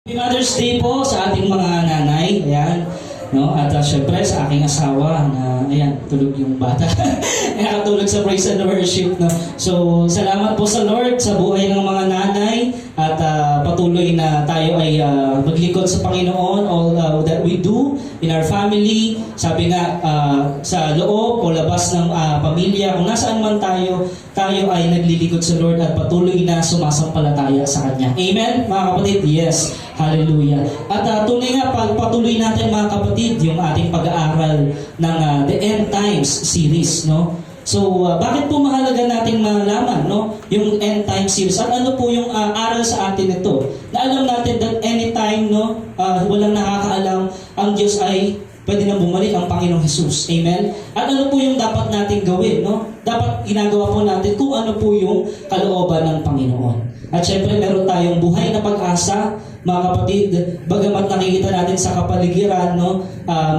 Happy Mother's Day po sa ating mga nanay. Ayan. No? At syempre sa aking asawa na ayan, tulog yung bata. Nakatulog sa praise and worship. No? So, salamat po sa Lord sa buhay ng mga nanay at patuloy na tayo ay maglingkod sa Panginoon all that we do in our family. Sabi nga, sa loob o labas ng pamilya, kung nasaan man tayo ay naglilingkod sa Lord at patuloy na sumasampalataya sa Kanya. Amen, mga kapatid? Yes. Hallelujah. At tunay nga, pagpatuloy natin mga kapatid, yung ating pag-aaral ng The End Times series, no? So, bakit po mahalaga nating malaman, no? Yung End Times series. At ano po yung aral sa atin ito? Na alam natin that anytime, no? Walang nakakaalam, ang Diyos ay pwede na bumalik ang Panginoong Jesus. Amen? At ano po yung dapat nating gawin, no? Dapat ginagawa po natin kung ano po yung kalooban ng Panginoon. At syempre, meron tayong buhay na pag-asa, mga kapatid, bagamat nakikita natin sa kapaligiran, no,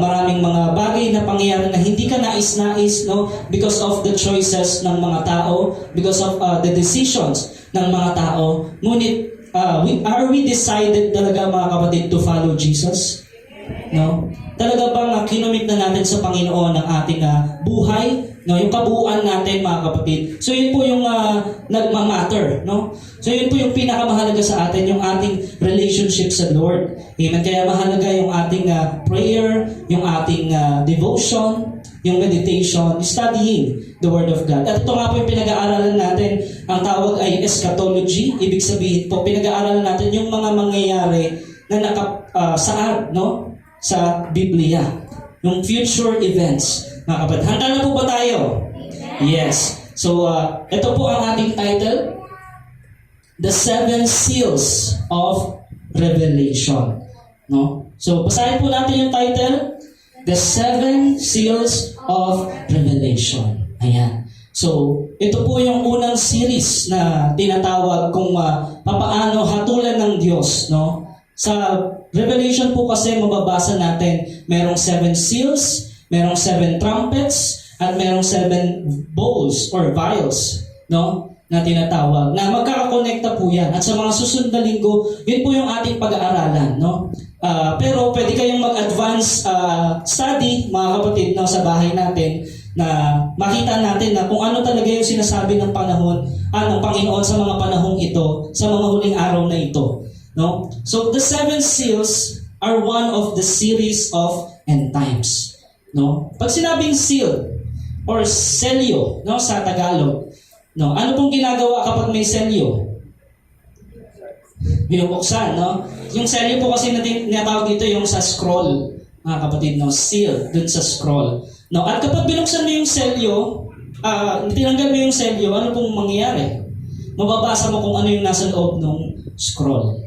maraming mga bagay na pangyayari na hindi ka nais-nais, no, because of the choices ng mga tao, because of the decisions ng mga tao. Ngunit, are we decided talaga, mga kapatid, to follow Jesus? No? Talaga bang kinumit na natin sa Panginoon ang ating buhay? No, yung kabuuan natin, mga kapatid. So yun po yung nagmamatter, no? So yun po yung pinakamahalaga sa atin, yung ating relationship sa Lord. Amen. Kaya mahalaga yung ating prayer, yung ating devotion, yung meditation, studying the Word of God. At ito nga po yung pinag-aaralan natin. Ang tawag ay eschatology. Ibig sabihin po, pinag-aaralan natin yung mga mangyayari na nakasaad, no, sa Biblia. Yung future events. Mga kapatid, handa na po ba tayo? Yes. So, ito po ang ating title, The Seven Seals of Revelation. No? So, basahin po natin yung title, The Seven Seals of Revelation. Ayan. So, ito po yung unang series na tinatawag kung papaano hatulan ng Diyos, no? Sa Revelation po kasi mababasa natin merong 7 seals, merong 7 trumpets, at merong 7 bowls or vials, no, na tinatawag, na magkakakonekta po yan. At sa mga susunod na linggo, yun po yung ating pag-aaralan, no? Pero pwede kayong mag-advance study, mga kapatid, no, sa bahay natin, na makita natin na kung ano talaga yung sinasabi ng panahon, ng Panginoon sa mga panahong ito, sa mga huling araw na ito. No? So the 7 seals are one of the series of end times. No? Pag sinabing seal or selyo, no, sa Tagalog, no, ano pong ginagawa kapag may selyo? Binubuksan, no? Yung selyo po kasi natawag dito yung sa scroll, mga kapatid, no, seal dun sa scroll. No, at kapag binuksan mo yung selyo, tinanggal mo yung selyo, ano pong mangyayari? Mababasa mo kung ano yung nasa loob ng scroll.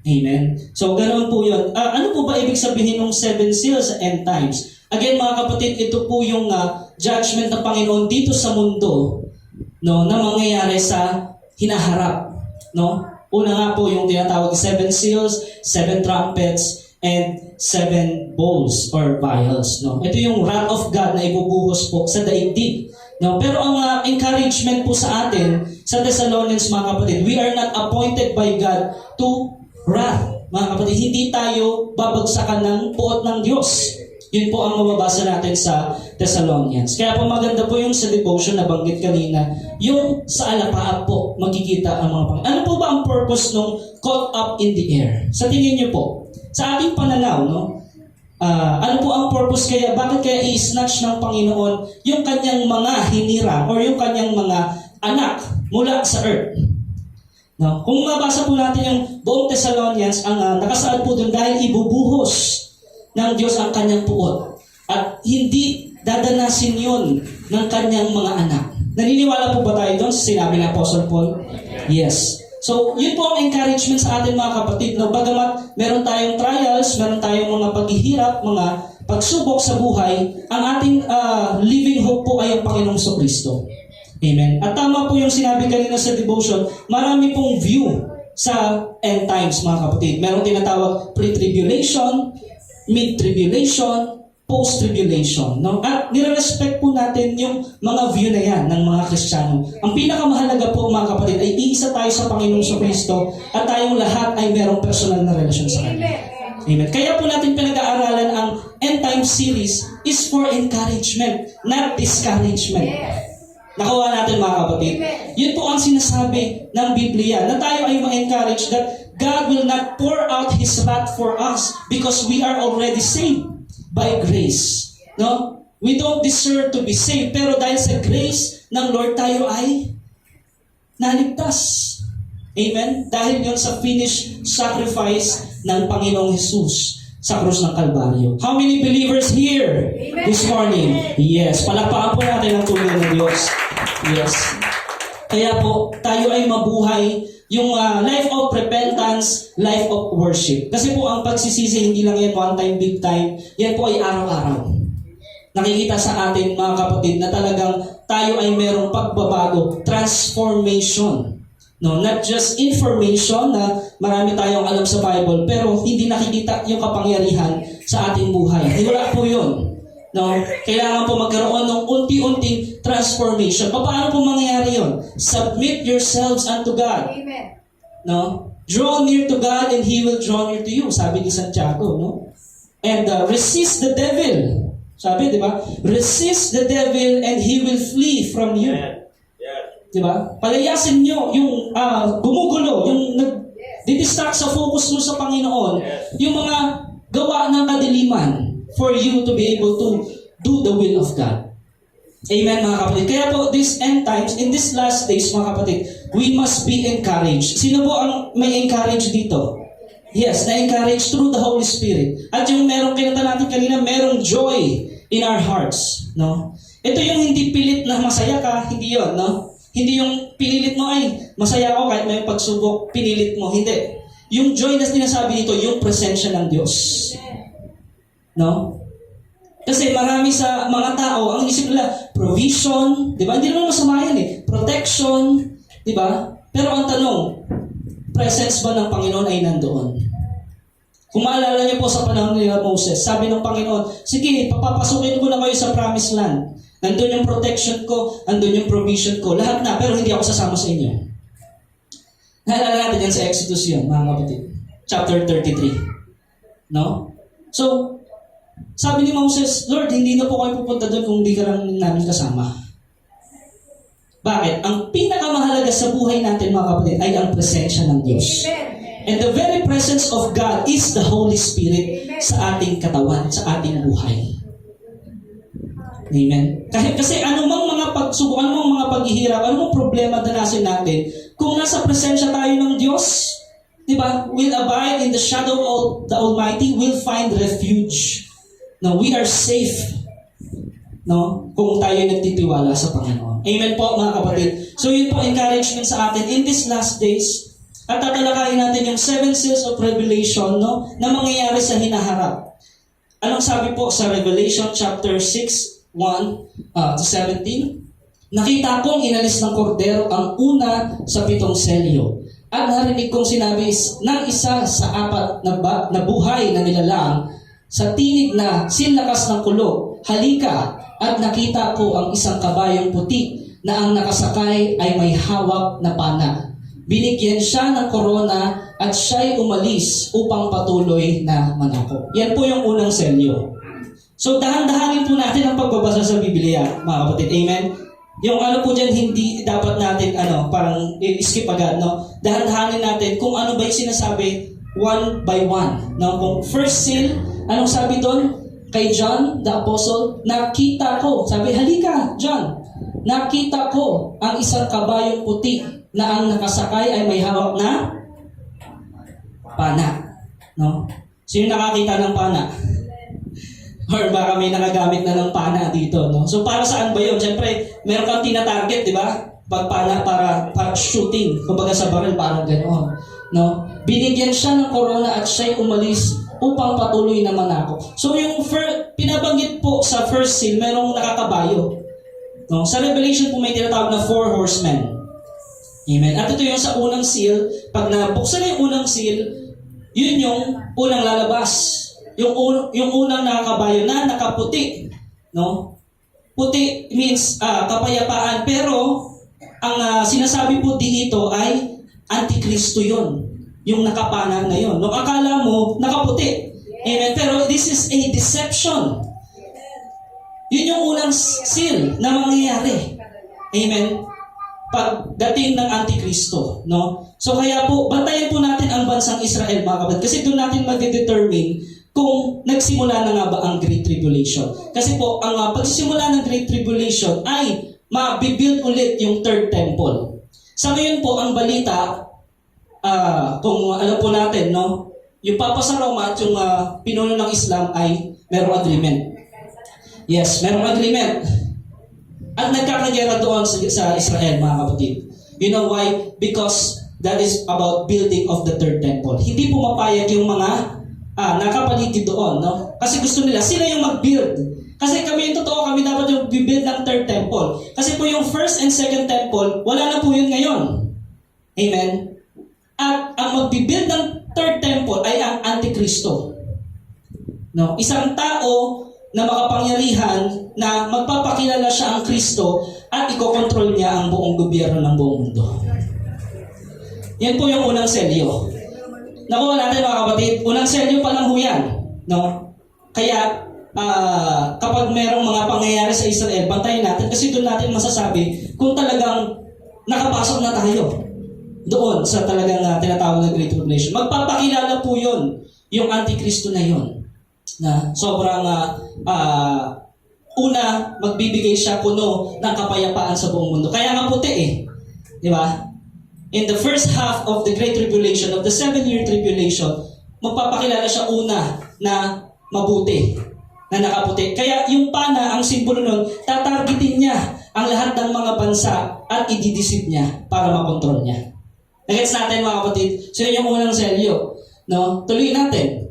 Amen? So, ganoon po yun. Ano po ba ibig sabihin ng 7 seals sa end times? Again, mga kapatid, ito po yung judgment ng Panginoon dito sa mundo, no, na mangyayari sa hinaharap. No? Una nga po yung tinatawag 7 seals, 7 trumpets, and 7 bowls or vials. No? Ito yung wrath of God na ibubuhos po sa daigdig. No? Pero ang encouragement po sa atin, sa Thessalonians, mga kapatid, we are not appointed by God to wrath. Mga kapatid, hindi tayo babagsakan ng puot ng Diyos. Yun po ang mababasa natin sa Thessalonians. Kaya po maganda po yung sa devotion na banggit kanina, yung sa alapaap po, magkikita ang mga Panginoon. Ano po ba ang purpose nung caught up in the air? Sa tingin niyo po, sa ating pananaw, no? Ano po ang purpose kaya? Bakit kaya i-snatch ng Panginoon yung kanyang mga hinira or yung kanyang mga anak mula sa earth? No? Kung mabasa po natin yung buong Thessalonians, ang nakasaad po doon dahil ibubuhos ng Diyos ang kanyang puot. At hindi dadanasin yun ng kanyang mga anak. Naniniwala po ba tayo doon sa sinabi ng Apostle Paul? Yes. So, yun po ang encouragement sa atin, mga kapatid. No? Bagamat meron tayong trials, meron tayong mga paghihirap, mga pagsubok sa buhay, ang ating living hope po ay ang Panginoong Kristo. Amen. At tama po yung sinabi kanina sa devotion, marami pong view sa end times, mga kapatid. Merong tinatawag pre-tribulation, mid-tribulation, post-tribulation. No? At nire-respect po natin yung mga view na yan ng mga Kristiyano. Ang pinakamahalaga po mga kapatid ay iisa tayo sa Panginoong Kristo at tayong lahat ay merong personal na relasyon sa Kanya. Amen. Kaya po natin pinag-aaralan ang End Time series is for encouragement, not discouragement. Nakuha natin mga kapatid. Yun po ang sinasabi ng Biblia na tayo ay ma-encourage that God will not pour out His wrath for us because we are already saved by grace. No? We don't deserve to be saved, pero dahil sa grace ng Lord tayo ay naligtas. Amen? Dahil yun sa finished sacrifice ng Panginoong Jesus sa krus ng Kalbaryo. How many believers here this morning? Yes. Palakpakan po natin ang tulong ng Diyos. Yes. Kaya po, tayo ay mabuhay yung life of repentance, life of worship. Kasi po ang pagsisisi, hindi lang yan one time, big time. Yan po ay araw-araw. Nakikita sa atin, mga kapatid, na talagang tayo ay merong pagbabago, transformation. No, not just information na marami tayong alam sa Bible, pero hindi nakikita yung kapangyarihan sa ating buhay. Wala po yun. No, kailangan po magkaroon ng unti-unting transformation. Paano po mangyayari yun? Submit yourselves unto God. Amen. No? Draw near to God and He will draw near to you. Sabi ni Santiago, no? And resist the devil. Sabi, di ba? Resist the devil and he will flee from you. Di ba? Palayasin nyo yung gumugulo, yung nag-distract sa focus mo sa Panginoon, yung mga gawa ng kadiliman for you to be able to do the will of God. Amen, mga kapatid. Kaya po, this end times, in this last days, mga kapatid, we must be encouraged. Sino po ang may encourage dito? Yes, na-encourage through the Holy Spirit. At yung merong kinata natin kanina, merong joy in our hearts. No? Ito yung hindi pilit na masaya ka, hindi yon, no? Hindi yung pinilit mo ay masaya ako kahit may pagsubok, pinilit mo. Hindi. Yung joy na sinasabi dito, yung presensya ng Diyos. No? Kasi marami sa mga tao, ang isip nila, provision, di ba? Hindi naman masama yan eh. Protection, di ba? Pero ang tanong, presence ba ng Panginoon ay nandoon? Kung maalala niyo po sa panahon ni Moses, sabi ng Panginoon, sige, papapasukin ko na kayo sa promised land. Nandun yung protection ko, nandun yung provision ko, lahat na, pero hindi ako sasama sa inyo. Naalala natin yan sa Exodus yun, mga kapatid. Chapter 33. No? So, sabi ni Moses, Lord, hindi na po kayo pupunta doon kung hindi ka lang namin kasama. Bakit? Ang pinakamahalaga sa buhay natin, mga kapatid, ay ang presensya ng Diyos. And the very presence of God is the Holy Spirit sa ating katawan, sa ating buhay. Amen. Kasi anumang mga pagsubok, anumang mga paghihirap, anumang problema danasin natin, kung nasa presensya tayo ng Diyos, di ba, we'll abide in the shadow of the Almighty, we'll find refuge. No, we are safe. No, kung tayo nagtitiwala sa Panginoon. Amen po, mga kapatid. So yun po encouragement sa atin in these last days. At tatalakayin natin yung 7 seals of Revelation, no, na mangyayari sa hinaharap. Anong sabi po sa Revelation chapter 6, 1 to 17? Nakita kong inalis ng kordero ang una sa 7 selyo. At narinig kong sinabi ng isa sa 4 na buhay na nilalang sa tinig na sinlakas ng kulog, halika, at nakita ko ang isang kabayong puti na ang nakasakay ay may hawak na pana. Binigyan siya ng korona at siya'y umalis upang patuloy na manako. Yan po yung unang selyo. So, dahan-dahanin po natin ang pagbabasa sa Biblia, mga kapatid. Amen? Yung ano po dyan, hindi dapat natin, parang skip agad, no? Dahan-dahanin natin kung ano ba yung sinasabi one by one. No? Kung first seal, anong sabi doon? Kay John, the apostle, nakita ko. Sabi, halika, John. Nakita ko ang isang kabayong puti na ang nakasakay ay may hawak na pana. No? Sino nakakita ng pana? Or baka may nakagamit na ng pana dito, no? So, para saan ba yun? Siyempre, meron kang tina-target, di ba? Pag pana para shooting. Kumbaga sa baril, parang gano'n. No? Binigyan siya ng corona at siya'y umalis upang patuloy na manako. So, yung pinabanggit po sa first seal, merong nakakabayo. No? Sa Revelation po may tinatawag na 4 horsemen. Amen. At ito yung sa unang seal. Pag nabuksan na yung unang seal, yun yung unang lalabas. yung unang nakakabayo na nakaputi, no? Puti means kapayapaan, pero ang sinasabi po dito ay Antikristo yon, yung nakapana na yon. No, akala mo nakaputi. Amen. Pero this is a deception. Yun yung unang seal na mangyayari. Amen. Pagdating ng Antikristo, no? So kaya po, bantayan po natin ang bansang Israel, mga kapatid, kasi doon natin mag-determine kung nagsimula na nga ba ang Great Tribulation. Kasi po, ang pagsisimula ng Great Tribulation ay ma-build ulit yung Third Temple. Sa ngayon po, ang balita, kung alam po natin, no, yung Papa sa Roma at yung pinuno ng Islam ay merong agreement. Yes, merong agreement. At nagkakagera doon sa Israel, mga kapatid. You know why? Because that is about building of the Third Temple. Hindi po mapayag yung mga nakapaligid doon, no? Kasi gusto nila, sila yung mag-build. Kasi kami yung totoo, kami dapat yung build ng Third Temple. Kasi po yung First and Second Temple, wala na po yun ngayon. Amen? At ang mag-build ng Third Temple ay ang Antikristo. No? Isang tao na makapangyarihan na magpapakilala siya ang Kristo at ikokontrol niya ang buong gobyerno ng buong mundo. Yan po yung unang selyo. Nakuha natin, mga kapatid, unang selyo pa lang ho yan. No? Kaya, kapag merong mga pangyayari sa Israel, bantayin natin kasi doon natin masasabi kung talagang nakapasok na tayo doon sa talagang tinatawag na Great Tribulation. Magpapakilala po yun, yung Antikristo na yun. Na sobrang una, magbibigay siya puno ng kapayapaan sa buong mundo. Kaya nga puti eh. Di ba? In the first half of the Great Tribulation, of the 7-year tribulation, magpapakilala siya una na mabuti, na nakaputi. Kaya yung pana, ang simbolo nun, tatargetin niya ang lahat ng mga bansa at ididisip niya para makontrol niya. Nagets natin, mga kapatid? So yun yung unang selyo. No? Tuloy natin.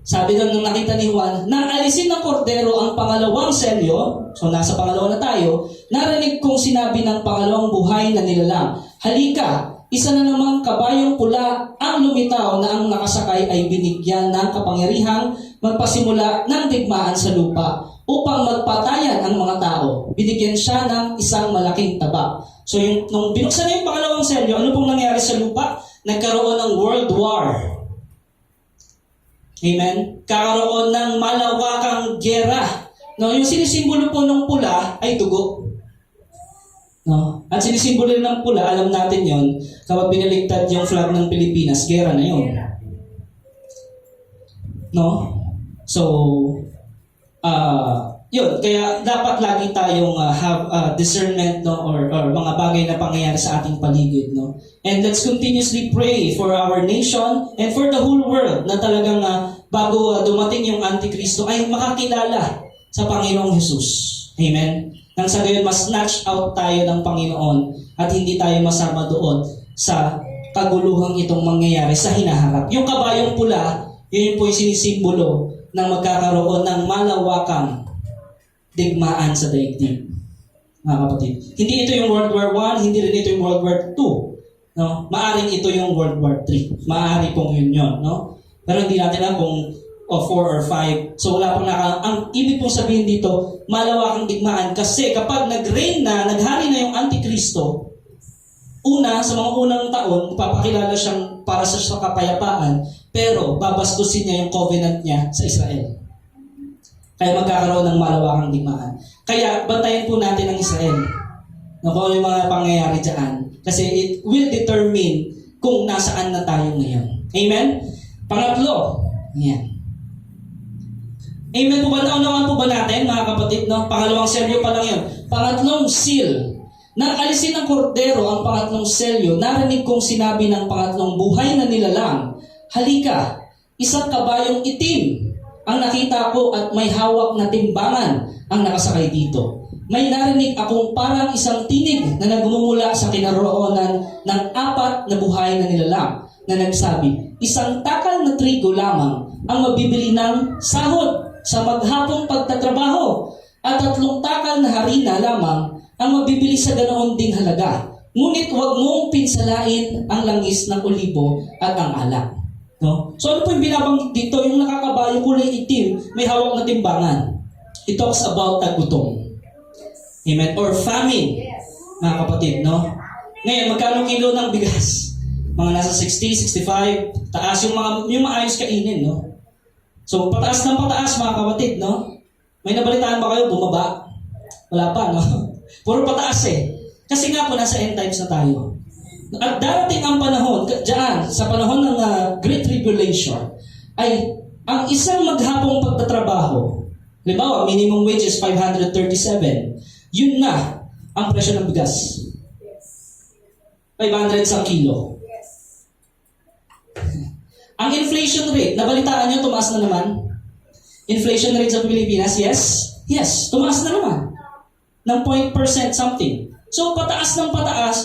Sabi doon nung nakita ni Juan, nang alisin ng kordero ang pangalawang selyo, so nasa pangalawa na tayo, narinig kong sinabi ng pangalawang buhay na nilalang, halika, isa na namang kabayong pula ang lumitaw na ang nakasakay ay binigyan ng kapangyarihang magpasimula ng digmaan sa lupa upang magpatayan ang mga tao. Binigyan siya ng isang malaking taba. So nung binuksan na yung pangalawang selyo, ano pong nangyari sa lupa? Nagkaroon ng World War. Amen? Kakaroon ng malawakang giyera. No, yung sinisimbolo po ng pula ay dugo. No? At sinisimbolo ng pula, alam natin yon, kapag binaligtad yung flag ng Pilipinas, giyera na yun. No? So, yun. Kaya dapat lagi tayong have discernment, no, or mga bagay na pangyayari sa ating paligid. No? And let's continuously pray for our nation and for the whole world na talagang bago dumating yung Antikristo ay makakilala sa Panginoong Jesus. Amen? Nang sa gayon, mas snatch out tayo ng Panginoon at hindi tayo masama doon sa kaguluhang itong mangyayari sa hinaharap. Yung kabayong pula, yun po yung sinisimbolo ng magkakaroon ng malawakang digmaan sa daigdig. Mga kapatid. Hindi ito yung World War I, hindi rin ito yung World War II. No? Maaring ito yung World War III. Maari pong yun. No? Pero hindi natin alam kung 4 or 5. So wala pang ang ibig pong sabihin dito, malawakang digmaan. Kasi kapag nag-reign na, naghari na yung Antikristo, una, sa mga unang taon, papakilala siyang para sa kapayapaan, pero babastusin niya yung covenant niya sa Israel. Kaya magkakaroon ng malawakang digmaan. Kaya bantayan po natin ang Israel. Kung yung mga pangyayari dyan. Kasi it will determine kung nasaan na tayo ngayon. Amen? Pangatlo. Yan. Amen po ba? Naunawaan po ba natin, mga kapatid? No? Pangalawang selyo pa lang yun. Pangatlong seal. Nang alisin ng kordero ang pangatlong selyo, narinig kong sinabi ng pangatlong buhay na nilalang, halika, isang kabayong itim ang nakita ko at may hawak na timbangan ang nakasakay dito. May narinig akong parang isang tinig na nagmumula sa kinaroonan ng 4 na buhay na nilalang na nagsabi, isang takal na trigo lamang ang mabibili ng sahod sa maghapong pagtatrabaho at 3 takal na harina lamang ang mabibili sa ganoon ding halaga. Ngunit huwag mong pinsalain ang langis ng olibo at ang alak. No? So ano po yung binabanggit dito? Yung nakakabayo po kulay itim, may hawak na timbangan. It talks about tagutom. Amen? Or famine, mga kapatid, no? Ngayon, magkano kilo ng bigas? Mga nasa 60, 65, taas yung maayos kainin, no? So, pataas ng pataas, mga kapatid, no? May nabalitaan ba kayo? Bumaba? Wala pa, no? Puro pataas eh. Kasi nga po, nasa end times na tayo. At darating ang panahon, diyan, sa panahon ng Great Tribulation, ay ang isang maghapong pagtatrabaho, halimbawa, minimum wage is 537, yun na ang presyo ng bigas. 500 sa kilo. Ang inflation rate, nabalitaan nyo, tumaas na naman. Inflation rate sa Pilipinas, yes? Yes, tumaas na naman. Ng 0.% something. So, pataas ng pataas,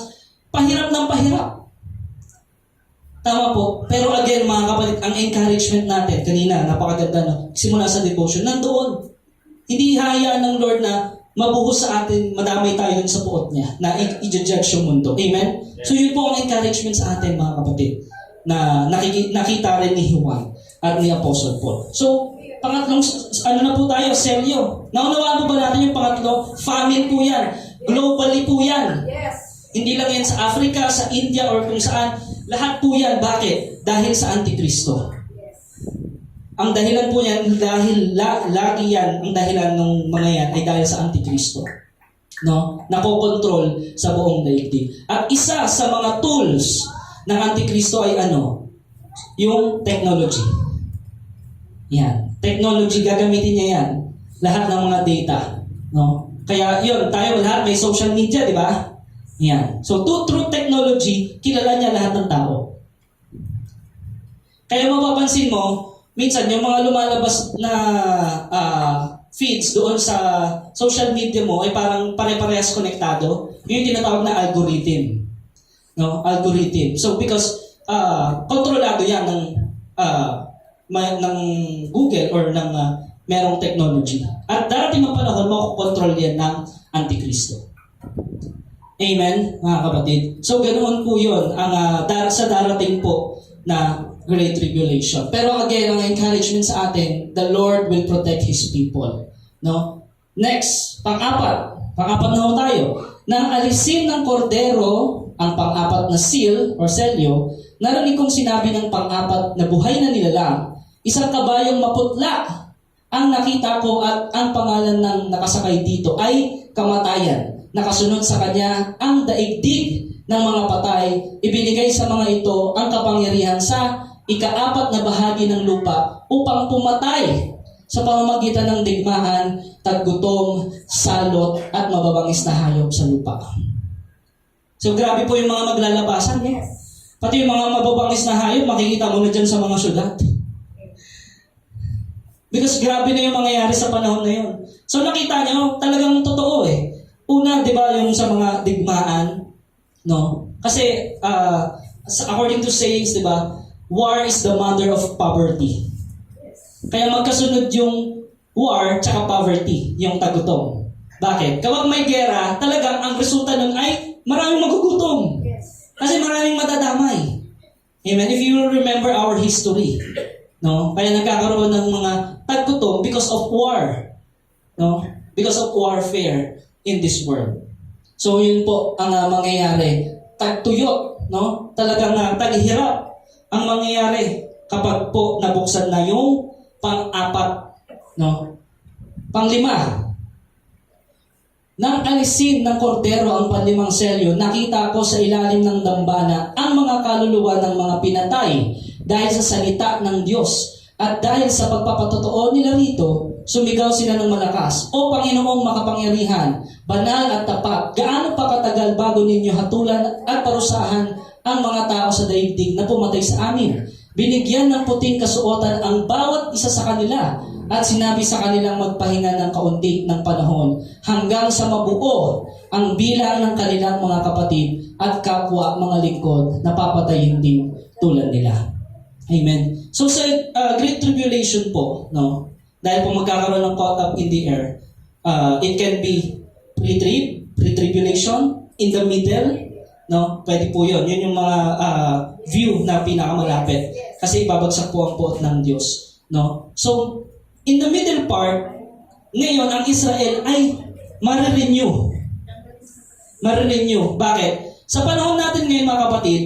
pahirap ng pahirap. Tama po. Pero again, mga kapatid, ang encouragement natin, kanina, napakaganda, no? Simula sa devotion, nandoon. Hindi hayaan ng Lord na mabuhos sa atin, madamay tayo sa puot niya, na i-judge yung mundo. Amen? So, yun po ang encouragement sa atin, mga kapatid, na nakita rin ni Juan at ni Apostle Paul. So, pangatlong, ano na po tayo, selyo. Naunawaan po ba natin yung pangatlo? Famine po yan. Globally po yan. Yes. Hindi lang yan sa Africa, sa India, or kung saan. Lahat po yan. Bakit? Dahil sa Antikristo. Ang dahilan po yan, dahil lagi yan, ang dahilan ng mga yan ay dahil sa Antikristo. No? Nakokontrol sa buong daigdig. At isa sa mga tools ng Antikristo ay ano? Yung technology. Yan. Technology, gagamitin niya yan. Lahat ng mga data. No? Kaya yun, tayo lahat may social media, di ba? Yan. So, through technology, kilala niya lahat ng tao. Kaya mapapansin mo, minsan yung mga lumalabas na feeds doon sa social media mo ay parang pare-parehas konektado. Yun yung tinatawag na algorithm. No? Algorithm. So, because kontrolado yan ng Google or ng merong technology. At darating ang panahon, makukontrol yan ng Antikristo. Amen, mga kapatid. So, ganoon po yun ang sa darating po na Great Tribulation. Pero again, ang encouragement sa atin, the Lord will protect His people. No? Next, pang-apat na ho tayo. Nang alisin ng kordero ang pang-apat na seal or selyo, narinig kong sinabi ng pang-apat na buhay na nilalang, isang kabayong maputla ang nakita ko at ang pangalan ng nakasakay dito ay kamatayan. Nakasunod sa kanya ang daigdig ng mga patay. Ibinigay sa mga ito ang kapangyarihan sa ika-apat na bahagi ng lupa upang pumatay sa pamamagitan ng digmaan, taggutom, salot, at mababangis na hayop sa lupa. So grabe po yung mga maglalabasan. Yes. Pati yung mga mababangis na hayop, makikita mo na dyan sa mga syudad. Because grabe na yung mangyayari sa panahon na yun. So nakita nyo, talagang totoo eh. Una, di ba, yung sa mga digmaan, no? Kasi, according to sayings, di ba, war is the mother of poverty. Kaya magkasunod yung war tsaka poverty, yung tagutom. Bakit? Kapag may gera, talagang ang resulta nun ay maraming magugutom. Kasi maraming madadamay. Amen? If you will remember our history, no? Kaya nagkakaroon ng mga tagutom because of war. No? Because of warfare in this world. So yun po ang mangyayari. Tagtuyot, no? Talagang taghirap ang mangyayari kapag po nabuksan na yung pang-apat, no? Pang-lima. Nang alisin ng kordero ang panlimang selyo, nakita ko sa ilalim ng dambana ang mga kaluluwa ng mga pinatay dahil sa salita ng Diyos. At dahil sa pagpapatotoo nila rito, sumigaw sila ng malakas, O Panginoong makapangyarihan, banal at tapat, gaano pa katagal bago ninyo hatulan at parusahan ang mga tao sa daigdig na pumatay sa amin? Binigyan ng puting kasuotan ang bawat isa sa kanila at sinabi sa kanilang magpahinga ng kaunti ng panahon hanggang sa mabuo ang bilang ng kanilang mga kapatid at kapwa mga lingkod na papatayin din tulad nila. Amen. So sa Great Tribulation po, no, dahil po magkakaroon ng caught up in the air, it can be pre-tribulation, in the middle, no, pwede po yun. Yun yung mga view na pinakamalapit. Kasi ibabagsak po ang puot ng Diyos No? So, in the middle part, ngayon, ang Israel ay marirenew. Marirenew. Bakit? Sa panahon natin ngayon, mga kapatid,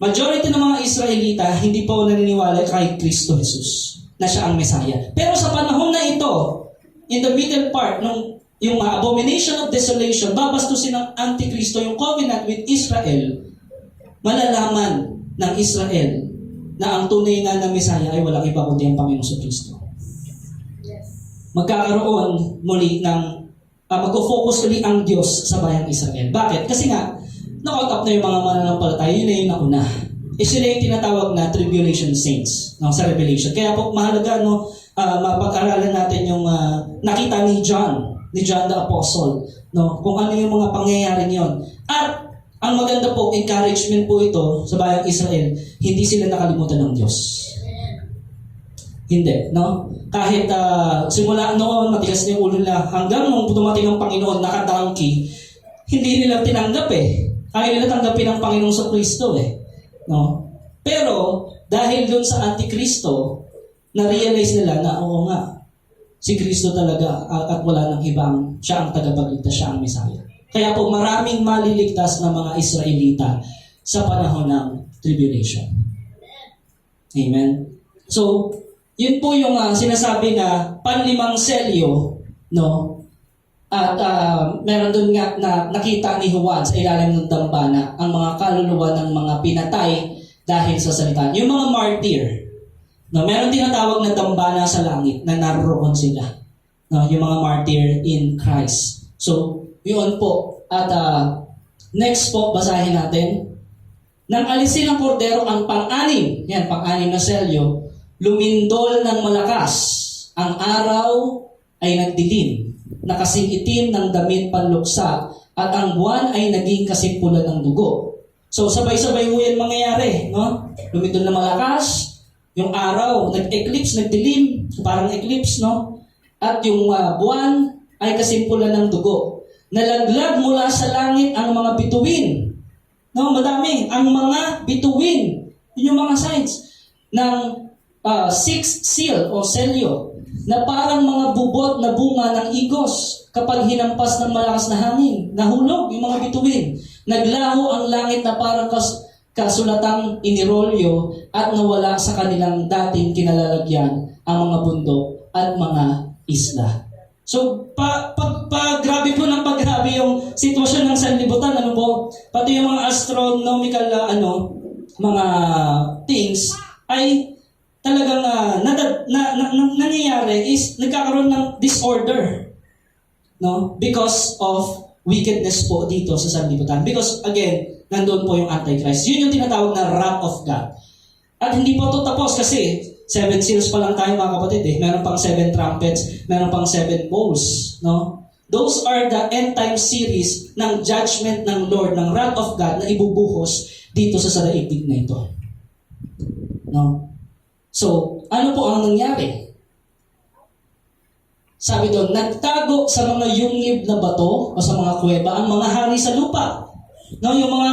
majority ng mga Israelita hindi pa naniniwala kay Kristo Jesus na siya ang Messiah. Pero sa panahon na ito, in the middle part, yung abomination of desolation, babastusin ng Antikristo yung covenant with Israel, malalaman ng Israel na ang tunay na Messiah ay walang iba kundi ang Panginoon sa Kristo. Magkakaroon muli ng magfo-focus uli ang Diyos sa bayang Israel. Bakit? Kasi nga, na-caught up na yung mga mananampalataya, yun na yung nauna. Sila yung tinatawag na tribulation saints sa Revelation. Kaya po mahalaga mapag-aralan natin yung nakita ni John the Apostle, kung ano yung mga pangyayari niyon. At ang maganda po, encouragement po ito sa bayang Israel, hindi sila nakalimutan ng Diyos. Hindi, no? Kahit simula noon, matigas na yung ulo nila, hanggang nung dumating ang Panginoon, nakadangki, hindi nila tinanggap Kaya nila tanggapin ang Panginoon sa Kristo no? Pero, dahil dun sa Antikristo, na-realize nila na, oo nga, si Kristo talaga at wala nang ibang, siya ang tagapagligtas, siya ang Messiah. Kaya po, maraming maliligtas na mga Israelita sa panahon ng tribulation. Amen? So, yun po yung sinasabi na panlimang selyo, no? At meron doon nga na nakita ni Juan sa ilalim ng dambana ang mga kaluluwa ng mga pinatay dahil sa salita. Yung mga martyr, no? Meron tinatawag na dambana sa langit na naroon sila. No? Yung mga martyr in Christ. So, yun po. At next po, basahin natin. Nang alisin ng kordero ang pang-anim, yan, pang-anim na selyo, lumindol ng malakas. Ang araw ay nagdilim, nakasing itim ng damit panluksa, at ang buwan ay naging kasipulan ng dugo. So, sabay-sabay ho yan mangyayari, no? Lumindol ng malakas, yung araw, nag-eclipse, nagdilim, parang eclipse, no? At yung buwan ay kasimpulan ng dugo. Nalaglag mula sa langit ang mga bituin. No, madami. Ang mga bituin. Yun yung mga signs ng sixth seal o selyo na parang mga bubot na bunga ng igos kapag hinampas ng malakas na hangin. Nahulog yung mga bituin. Naglaho ang langit na parang kasulatang inirolyo at nawala sa kanilang dating kinalalagyan ang mga bundok at mga isla. So, grabe po ng paggrabe yung sitwasyon ng sanlibutan, pati yung mga astronomical, mga things, ay talagang nangyayari is nagkakaroon ng disorder, no? Because of wickedness po dito sa sanlibutan. Because, again, nandun po yung Antichrist. Yun yung tinatawag na wrath of God. At hindi po ito tapos kasi 7 seals pa lang tayo mga kapatid Meron pang 7 trumpets, meron pang 7 bowls, no? Those are the end time series ng judgment ng Lord, ng wrath of God na ibubuhos dito sa sadaigdig na ito. No? So, ano po ang nangyari? Sabi doon, nagtago sa mga yungib na bato o sa mga kuweba ang mga hari sa lupa. No, yung mga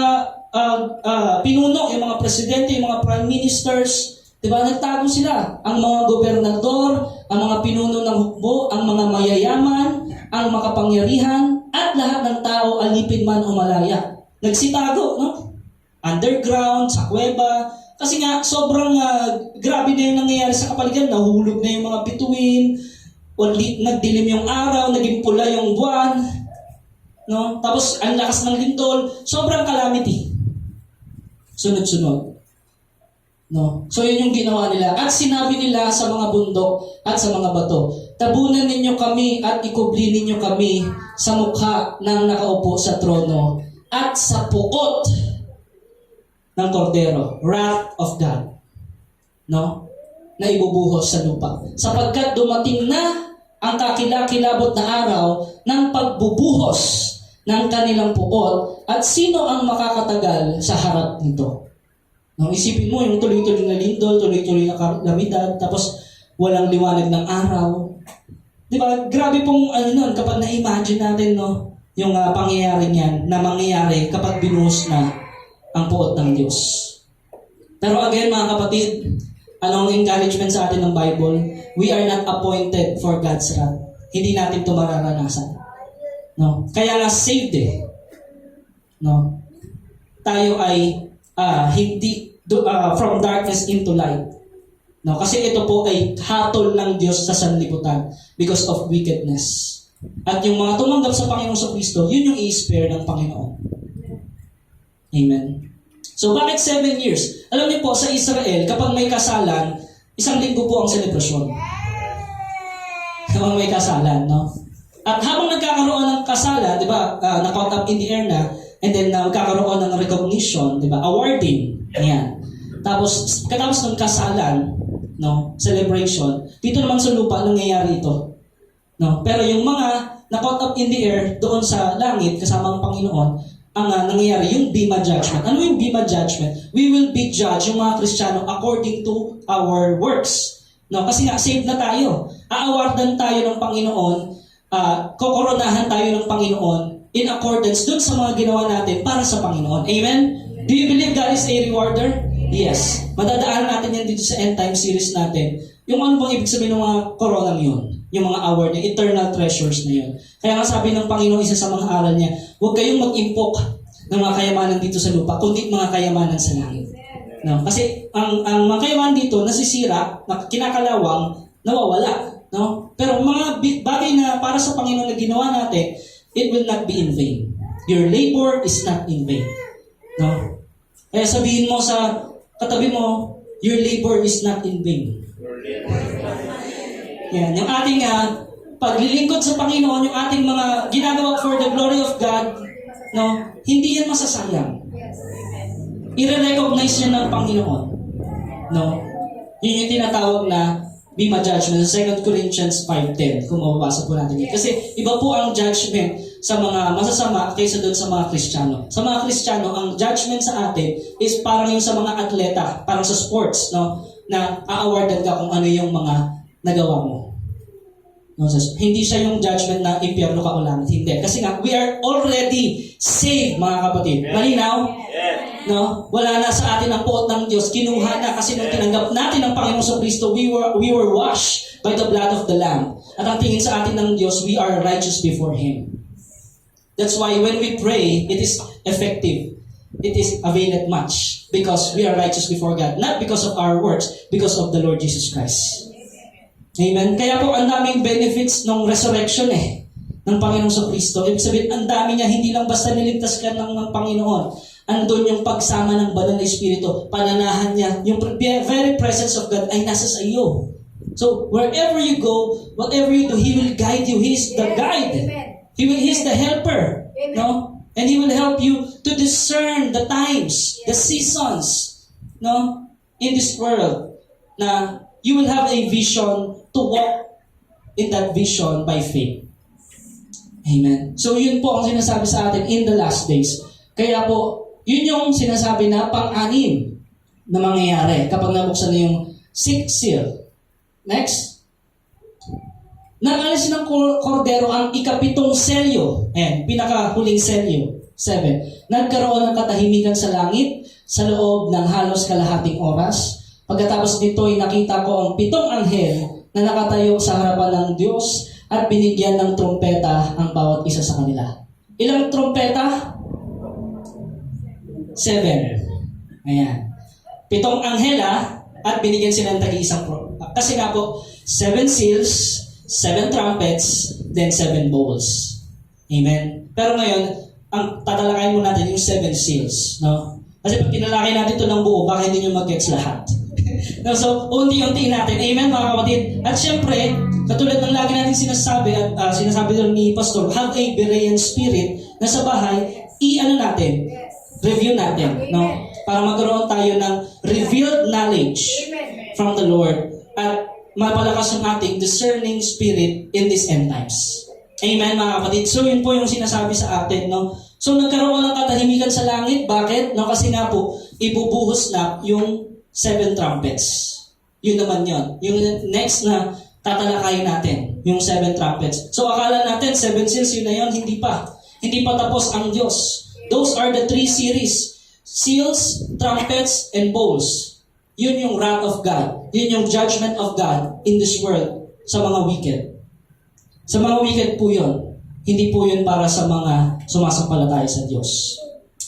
pinuno, yung mga presidente, yung mga prime ministers, diba, nagtago sila. Ang mga gobernador, ang mga pinuno ng hukbo, ang mga mayayaman, ang makapangyarihan, at lahat ng tao, alipin man o malaya. Nagsitago, no? Underground, sa kuweba. Kasi nga, sobrang grabe na yung nangyayari sa kapaligiran. Nahulog na yung mga bituin, nagdilim yung araw, naging pula yung buwan, no? Tapos, ang lakas ng lindol, sobrang calamity. Sunod-sunod. No? So yun yung ginawa nila. At sinabi nila sa mga bundok at sa mga bato, tabunan ninyo kami at ikubli ninyo kami sa mukha ng nakaupo sa trono at sa puot ng kordero. Wrath of God. No? Na ibubuhos sa lupa. Sapagkat dumating na ang kakilakilabot na araw ng pagbubuhos ng kanilang puot at sino ang makakatagal sa harap nito. No, isipin mo, yung tuloy-tuloy na lindol, tuloy-tuloy na kalamidad, tapos walang liwanag ng araw. Di ba? Grabe pong nun, kapag na-imagine natin, no, yung pangyayari niyan na mangyayari kapag binuhos na ang puot ng Diyos. Pero again, mga kapatid, Anong encouragement sa atin ng Bible? We are not appointed for God's wrath. Hindi natin ito mararanasan. No? Kaya nga saved eh. No? Tayo ay from darkness into light. No? Kasi ito po ay hatol ng Diyos sa sanlibutan because of wickedness. At yung mga tumanggap sa Panginoong Kristo, yun yung i-spare ng Panginoon. Amen. So bakit 7 years? Alam niyo po, sa Israel, kapag may kasalan, 1 linggo po ang selebrasyon. Kapag may kasalan, no? At habang nagkakaroon ng kasalan, di ba, na-caught up in the air na, and then nagkakaroon ng recognition, di ba, awarding. Ayan. Tapos, katapos ng kasalan, no, celebration, dito naman sa lupa, nangyayari ito. No? Pero yung mga na-caught up in the air, doon sa langit, kasama ang Panginoon, ang nangyayari, yung Bema Judgment. Ano yung Bema Judgment? We will be judged, yung mga Kristiyano, according to our works. No? Kasi nga, saved na tayo. Aawardan tayo ng Panginoon, kokoronahan tayo ng Panginoon in accordance dun sa mga ginawa natin para sa Panginoon. Amen? Do you believe God is a rewarder? Yes. Madadaan natin yan dito sa end time series natin. Yung ano bang ibig sabihin ng mga koronang yun? Yung mga award, yung eternal treasures na yun. Kaya nga sabi ng Panginoon, isa sa mga aral niya, huwag kayong mag-impok ng mga kayamanan dito sa lupa, kundi mga kayamanan sa langit. No? Kasi ang mga kayamanan dito, nasisira, kinakalawang, nawawala. No? Pero mga bagay na para sa Panginoon na ginawa natin, it will not be in vain. Your labor is not in vain. No? Kaya sabihin mo sa katabi mo, your labor is not in vain. Yan, yung ating paglilingkod sa Panginoon, yung ating mga ginagawa for the glory of God, no, hindi yan masasayang. I-recognize yan ng Panginoon. No? Yun yung tinatawag na Bema Judgment sa 2 Corinthians 5:10, kung mababasa po natin yan. Kasi iba po ang judgment sa mga masasama kaysa doon sa mga Kristiyano. Sa mga Kristiyano, ang judgment sa atin is parang yung sa mga atleta, parang sa sports, no, na a-awardan ka kung ano yung mga nagawa mo. No, so, hindi siya yung judgment na impyerno ka o langit. Hindi. Kasi nga, we are already saved, mga kapatid. Malinaw? No? Wala na sa atin ang puot ng Diyos. Kinuha na kasi nung tinanggap natin ang Panginoong Kristo, we were washed by the blood of the Lamb. At ang tingin sa atin ng Diyos, we are righteous before Him. That's why when we pray, it is effective. It is availeth much because we are righteous before God. Not because of our works, because of the Lord Jesus Christ. Amen? Kaya po ang daming benefits ng resurrection ng Panginoong Kristo. Ibig sabihin, ang dami niya, hindi lang basta niligtas ka ng Panginoon. Andun yung pagsama ng Banal na Espiritu, pananahan niya, yung very presence of God ay nasa sa iyo. So, wherever you go, whatever you do, He will guide you. He is the guide. He is the helper. No? And He will help you to discern the times, the seasons, no, in this world. Na you will have a vision to walk in that vision by faith. Amen. So yun po ang sinasabi sa atin in the last days. Kaya po, yun yung sinasabi na pang-anim na mangyayari kapag nabuksan na yung sixth seal. Next. Nang-alis ng kordero ang ikapitong selyo. Pinakahuling selyo. 7. Nagkaroon ng katahimikan sa langit sa loob ng halos kalahating oras. Pagkatapos nito ay nakita ko ang 7 anghel na nakatayo sa harapan ng Diyos at binigyan ng trumpeta ang bawat isa sa kanila. Ilang trumpeta? 7. Ayan. 7 anghel at binigyan sila ng tag-iisang trumpeta. Kasi nga po, 7 seals, 7 trumpets, then 7 bowls. Amen. Pero ngayon, ang tatalakayin mo natin yung 7 seals. No? Kasi pag tinalakay natin ito ng buo, baka hindi nyo mag-gets lahat. No, so, unti-unti natin. Amen, mga kapatid. At syempre, katulad ng lagi natin sinasabi, at sinasabi doon ni Pastor, have a Berean spirit na sa bahay, natin? Review natin. No? Para magkaroon tayo ng revealed knowledge from the Lord at mapalakas ang ating discerning spirit in these end times. Amen, mga kapatid. So, yun po yung sinasabi sa atin. No? So, nagkaroon ng katahimikan sa langit. Bakit? No, kasi nga po, ibubuhos na yung 7 trumpets. Yun naman yun. Yung next na tatalakayin natin, yung 7 trumpets. So, akala natin, 7 seals, yun na yun. Hindi pa. Hindi pa tapos ang Diyos. Those are the 3 series. Seals, trumpets, and bowls. yun yung wrath of God. Yun yung judgment of God in this world sa mga wicked. Sa mga wicked po yun. Hindi po yun para sa mga sumasampalataya sa Diyos.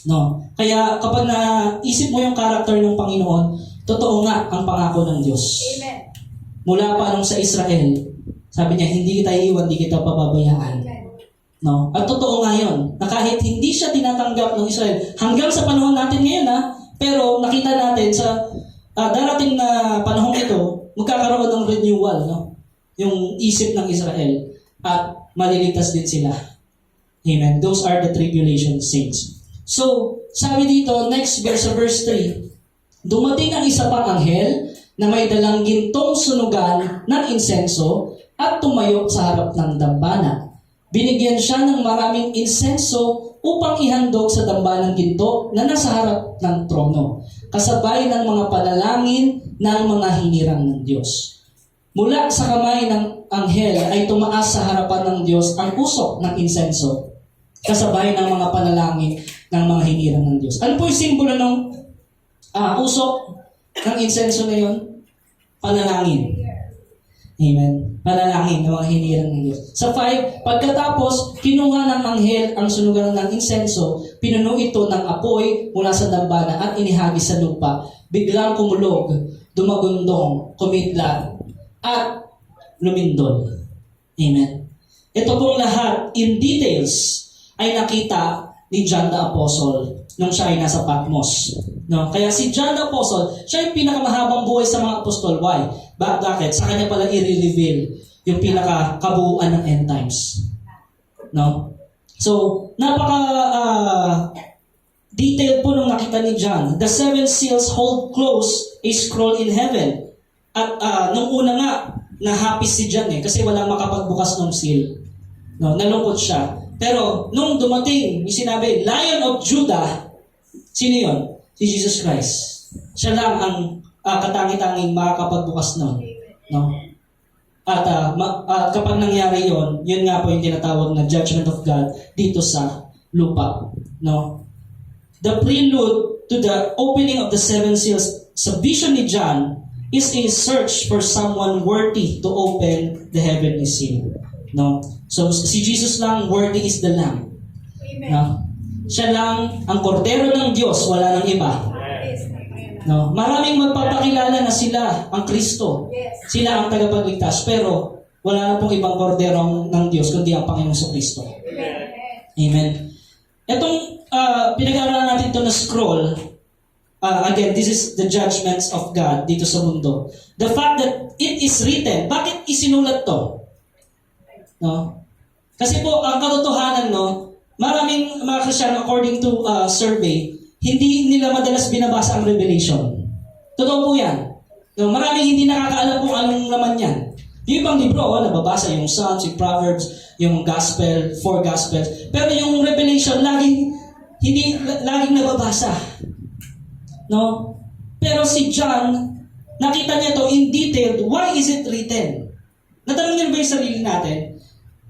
No? Kaya kapag naisip mo yung character ng Panginoon, totoo nga ang pangako ng Diyos. Amen. Mula pa nung sa Israel, sabi niya, hindi kita iiwan, hindi kita pababayaan. No? At totoo nga yun, na kahit hindi siya tinatanggap ng Israel, hanggang sa panahon natin ngayon, pero nakita natin sa darating na panahon ito, magkakaroon ng renewal, no? Yung isip ng Israel, at maliligtas din sila. Amen. Those are the tribulation saints. So, sabi dito, next verse, sa verse 3, dumating ang isa pang anghel na may dalang gintong sunugan ng insenso at tumayo sa harap ng dambana. Binigyan siya ng maraming insenso upang ihandog sa dambanang ginto na nasa harap ng trono, kasabay ng mga panalangin ng mga hinirang ng Diyos. Mula sa kamay ng anghel ay tumaas sa harapan ng Diyos ang usok ng insenso, kasabay ng mga panalangin ng mga hinirang ng Diyos. Ano po yung simbolo ng usok ng insenso na yun? Panalangin. Amen. Panalangin ng mga hinirang ng Diyos. Sa 5, pagkatapos, kinuha ng anghel ang sunugan ng insenso, pinuno ito ng apoy mula sa dambana at inihagis sa lupa. Biglang kumulog, dumagundong, kumidlat, at lumindol. Amen. Ito pong lahat, in details, ay nakita ni John the Apostle nung siya ay nasa Patmos. No? Kaya si John the Apostle, siya yung pinakamahabang buhay sa mga apostol. Why? Bakit? Sa kanya pala i-reveal yung pinaka-kabuuan ng end times. No? So, detailed po nung nakita ni John. The 7 seals hold close a scroll in heaven. At nung una nga, na-happy si John kasi walang makapagbukas ng seal. No? Nalungkot siya. Pero, nung dumating, yung sinabi, Lion of Judah, sino yun? Si Jesus Christ. Siya lang ang katangi-tanging makakapagbukas nun. No? At kapag nangyari yon, yun nga po yung tinatawag na judgment of God dito sa lupa. No? The prelude to the opening of the 7 seals sa vision ni John is a search for someone worthy to open the heavenly seal. No? So, si Jesus lang, worthy is the Lamb. Amen. No? Siya lang ang kordero ng Diyos, wala nang iba. No? Maraming magpapakilala na sila ang Kristo. Yes. Sila ang tagapagligtas, pero wala na pong ibang kordero ng Diyos kundi ang Panginoong Kristo. Amen. Amen. Itong pinag-aaralan natin ito na scroll, again, this is the judgments of God dito sa mundo. The fact that it is written, bakit isinulat to? No? Kasi po, ang katotohanan, no, maraming mga Kristiyano, according to survey, hindi nila madalas binabasa ang Revelation. Totoo po yan. No, maraming hindi nakakaalam kung anong laman yan. Yung ibang libro, nababasa yung Psalms, yung Proverbs, yung Gospel, 4 Gospels. Pero yung Revelation, laging nababasa. No? Pero si John, nakita niya to in detail. Why is it written? Natanong niyo ba yung sarili natin?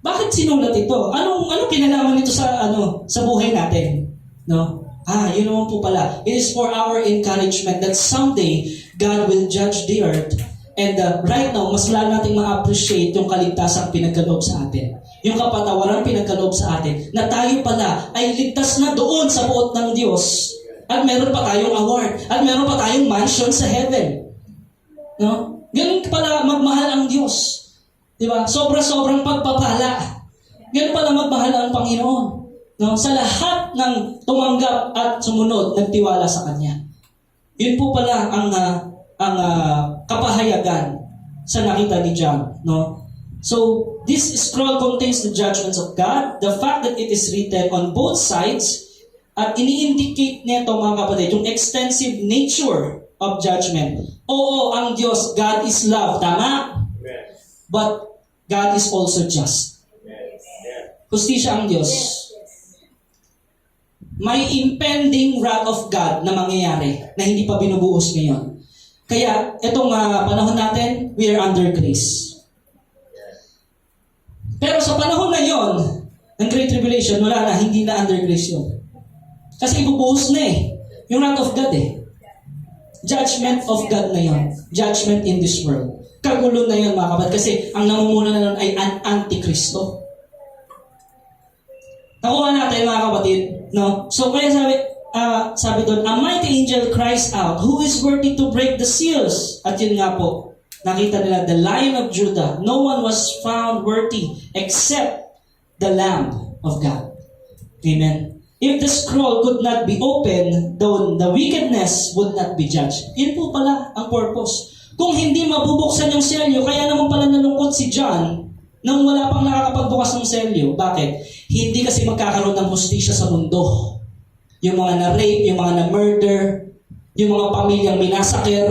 Bakit sinulat ito? Anong kinalaman nito sa buhay natin? No? Yun naman po pala. It is for our encouragement that someday God will judge the earth. And right now, mas lalo nating ma-appreciate yung kaligtasang pinagkaloob sa atin. Yung kapatawaran pinagkaloob sa atin. Na tayo pala ay ligtas na doon sa buot ng Diyos. At meron pa tayong award. At meron pa tayong mansion sa heaven. No? Ganun pala magmahal ang Diyos. Diba? Sobrang pagpapala. Ganun pala magmahal ang Panginoon. No? Sa lahat ng tumanggap at sumunod, nagtiwala sa Kanya. Yun po pala ang kapahayagan sa nakita ni John. No? So, this scroll contains the judgments of God, the fact that it is written on both sides, at ini-indicate nito mga kapatid, yung extensive nature of judgment. Oo, ang Diyos, God is love. Tama? But God is also just. Hustisya ang Diyos. May impending wrath of God na mangyayari na hindi pa binubuhos ngayon. Kaya, itong panahon natin, we are under grace. Pero sa panahon na yon, ng Great Tribulation, wala na, hindi na under grace yun. Kasi ibubuhos na yung wrath of God . Judgment of God na yun. Judgment in this world. Kagulo na yun, mga kapatid. Kasi ang namumuna na nun ay ang Antikristo. Nakuha natin, mga kapatid. No? So, kaya sabi doon, a mighty angel cries out, who is worthy to break the seals? At yun nga po, nakita nila, the Lion of Judah. No one was found worthy except the Lamb of God. Amen. If the scroll could not be opened, the wickedness would not be judged. Yun po pala ang purpose. Kung hindi mabubuksan yung selyo, kaya naman pala nalungkot si John nang wala pang nakakapagbukas ng selyo. Bakit? Hindi kasi magkakaroon ng hustisya sa mundo. Yung mga na-rape, yung mga na-murder, yung mga pamilyang minasakir,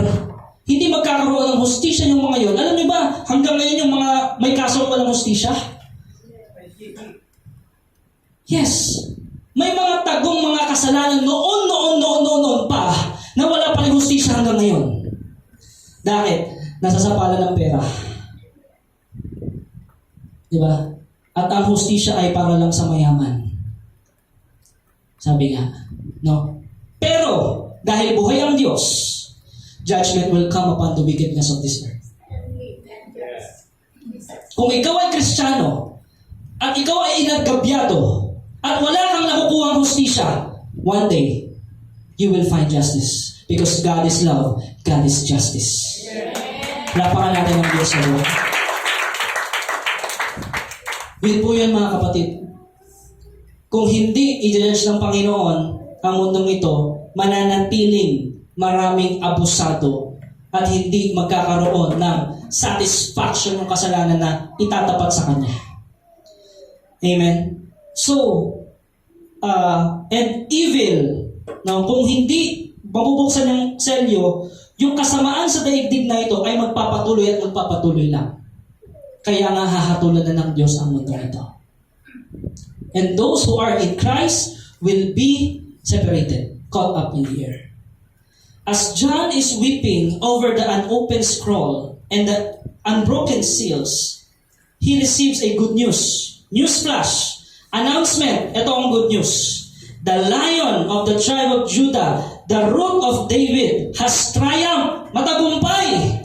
hindi magkakaroon ng hustisya yung mga yun. Alam niyo ba, hanggang ngayon yung mga may kasong walang hustisya? Yes. May mga tagong mga kasalanan noon pa na wala pa rin hustisya hanggang ngayon. Dahil nasasapalan ng pera. Diba? At ang hustisya ay para lang sa mayaman. Sabi nga. No? Pero, dahil buhay ang Diyos, judgment will come upon the wickedness of this earth. Kung ikaw ay Kristiyano, at ikaw ay inagabyado, at wala kang nakukuha ang hustisya, one day, you will find justice. Because God is love, God is justice. Lapakan natin ang Diyos sa Lord. Yun po yun, mga kapatid. Kung hindi i-judge ng Panginoon ang mundong ito, mananatiling maraming abusado at hindi magkakaroon ng satisfaction ng kasalanan na itatapat sa Kanya. Amen? So, and evil, no, kung hindi mabubuksan yung selyo, yung kasamaan sa daigdig na ito ay magpapatuloy at magpapatuloy lang. Kaya nga hahatulan na ng Diyos ang mundo ito. And those who are in Christ will be separated, caught up in the air. As John is weeping over the unopened scroll and the unbroken seals, he receives a good news. Newsflash. Announcement. Ito ang good news. The Lion of the tribe of Judah, the Root of David, has triumphed. Matagumpay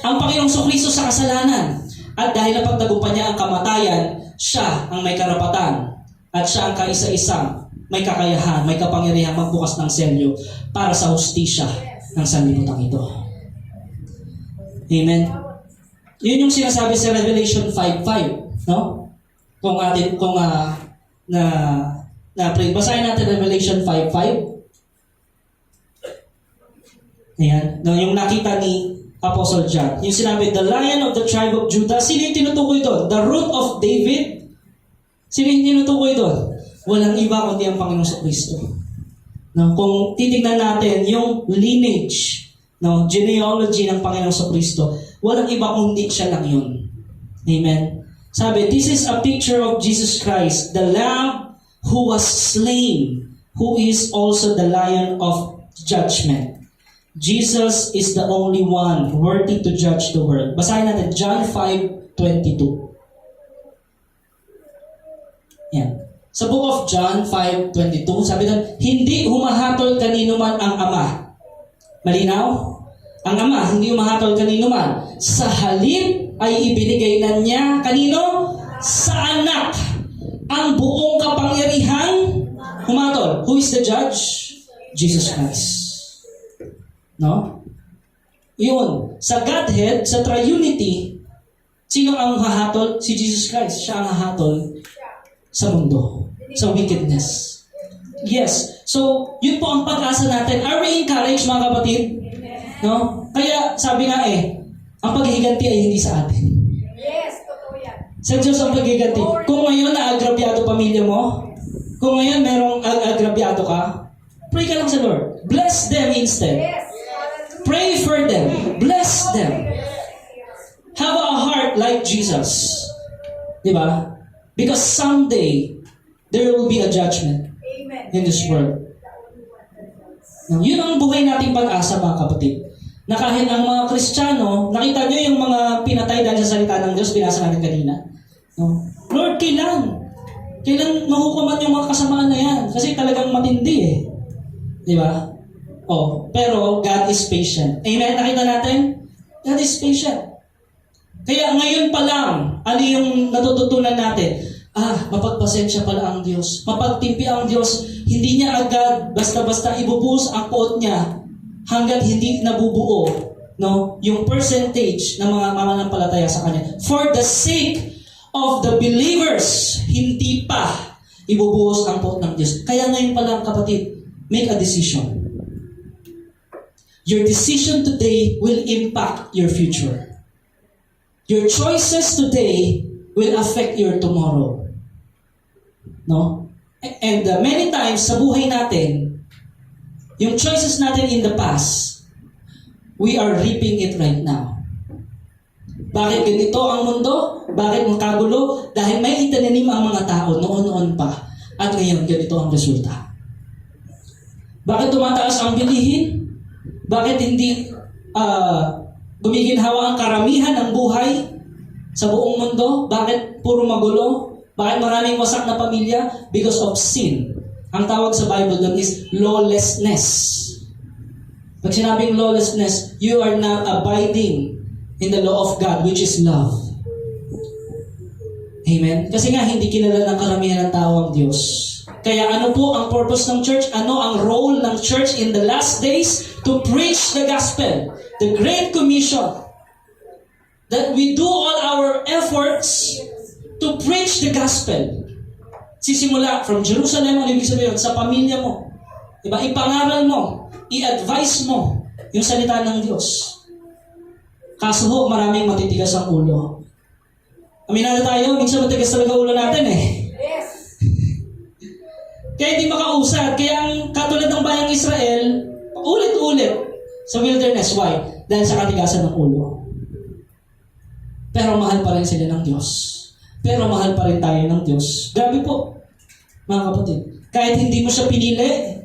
ang Panginoong Kristo sa kasalanan. At dahil napagtagumpay niya ang kamatayan, siya ang may karapatan. At siya ang kaisa-isang may kakayahan, may kapangyarihan magbukas ng selyo para sa hustisya ng sanlibutan ito. Amen. Yun yung sinasabi sa Revelation 5:5, no? Kung basahin natin Revelation 5:5. Ayan, no, yung nakita ni Apostle John. Yung sinabi, the Lion of the tribe of Judah. Sino yung tinutukoy doon? The Root of David. Sino yung tinutukoy doon? Walang iba kundi ang Panginoong Kristo. No, kung titignan natin yung lineage, no, genealogy ng Panginoong Kristo, walang iba kundi siya lang yun. Amen. Sabi, this is a picture of Jesus Christ, the Lamb who was slain, who is also the Lion of Judgment. Jesus is the only one worthy to judge the world. Basahin natin, John 5:22. Yan. Sa book of John 5:22, sabi doon, hindi humahatol kanino man ang Ama. Malinaw? Ang Ama, hindi humahatol kanino man. Sa halip ay ibinigay na niya kanino? Sa Anak. Ang buong kapangyarihan humatol. Who is the judge? Jesus Christ. No? Yun. Sa Godhead, sa Triunity, sino ang hahatol? Si Jesus Christ. Siya ang hahatol sa mundo. Sa wickedness. Yes. So, yun po ang pag-asa natin. Are we encouraged, mga kapatid? No? Kaya, sabi nga ang paghihiganti ay hindi sa atin. Yes, totoo yan. Sa Diyos ang paghihiganti. Kung ngayon na-agrabyado pamilya mo, kung ngayon merong agrabyado ka, pray ka lang sa Lord. Bless them instead. Yes. Pray for them. Bless them. Have a heart like Jesus. Diba? Because someday, there will be a judgment Amen. in this world. Now, yun ang buhay nating pag-asa, mga kapatid. Na kahit ang mga Kristiyano, nakita nyo yung mga pinatay dahil sa salita ng Diyos, binasa natin kanina. No? Lord, kailan? Kailan mahukuman yung mga kasamaan na yan? Kasi talagang matindi Di ba? Oh, pero God is patient. Amen? Nakita natin? God is patient. Kaya ngayon pa lang, ano yung natututunan natin? Mapagpasensya pala ang Diyos. Mapagtimpi ang Diyos. Hindi niya agad basta-basta ibubuhos ang puot niya hanggat hindi nabubuo, no, yung percentage ng mga mananampalataya sa Kanya. For the sake of the believers, hindi pa ibubuhos ang puot ng Diyos. Kaya ngayon pa lang, kapatid, make a decision. Your decision today will impact your future. Your choices today will affect your tomorrow. No? And many times sa buhay natin, yung choices natin in the past, we are reaping it right now. Bakit ganito ang mundo? Bakit makagulo? Dahil may itinanim ang mga tao noon-noon pa. At ngayon, ganito ang resulta. Bakit tumataas ang bilihin? Bakit hindi gumiginhawa ang karamihan ng buhay sa buong mundo? Bakit puro magulo? Bakit maraming wasak na pamilya? Because of sin. Ang tawag sa Bible doon is lawlessness. Pag sinabing lawlessness, you are not abiding in the law of God, which is love. Amen? Kasi nga, hindi kilala ng karamihan ng tao ang Diyos. Kaya ano po ang purpose ng church? Ano ang role ng church in the last days? To preach the gospel. The Great Commission. That we do all our efforts to preach the gospel. Sisimula from Jerusalem, ano ibig sabihin? Sa pamilya mo. Diba? Ipangaral mo. I-advise mo yung salita ng Diyos. Kaso ho, maraming matitigas ang ulo. Aminado tayo, minsan matigas talaga ulo natin eh. Yes. Kaya hindi makausad. Kaya ang katulad ng bayang Israel, ulit-ulit sa wilderness. Why? Dahil sa katigasan ng ulo. Pero mahal pa rin sila ng Diyos. Pero mahal pa rin tayo ng Diyos. Grabe po, mga kapatid. Kahit hindi mo siya pinili,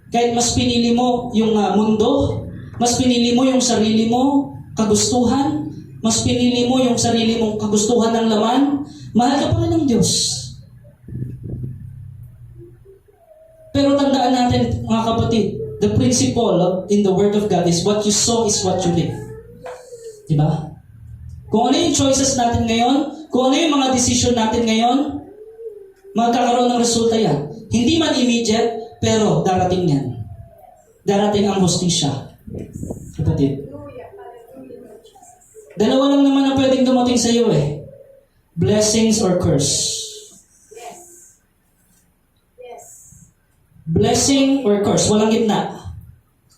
kahit mas pinili mo yung mundo, mas pinili mo yung sarili mo, kagustuhan, mas pinili mo yung sarili mong kagustuhan ng laman, mahal ka pa rin ng Diyos. Pero tandaan natin, mga kapatid, the principle in the Word of God is what you sow is what you reap. Diba? Kung ano yung choices natin ngayon, kung ano yung mga decision natin ngayon, magkakaroon ng resulta yan. Hindi man immediate, pero darating yan. Darating ang hustisya. Kapatid. Dalawa lang naman ang pwedeng dumating sa iyo eh. Blessings or curse. Yes. Yes. Blessing or curse. Walang gitna.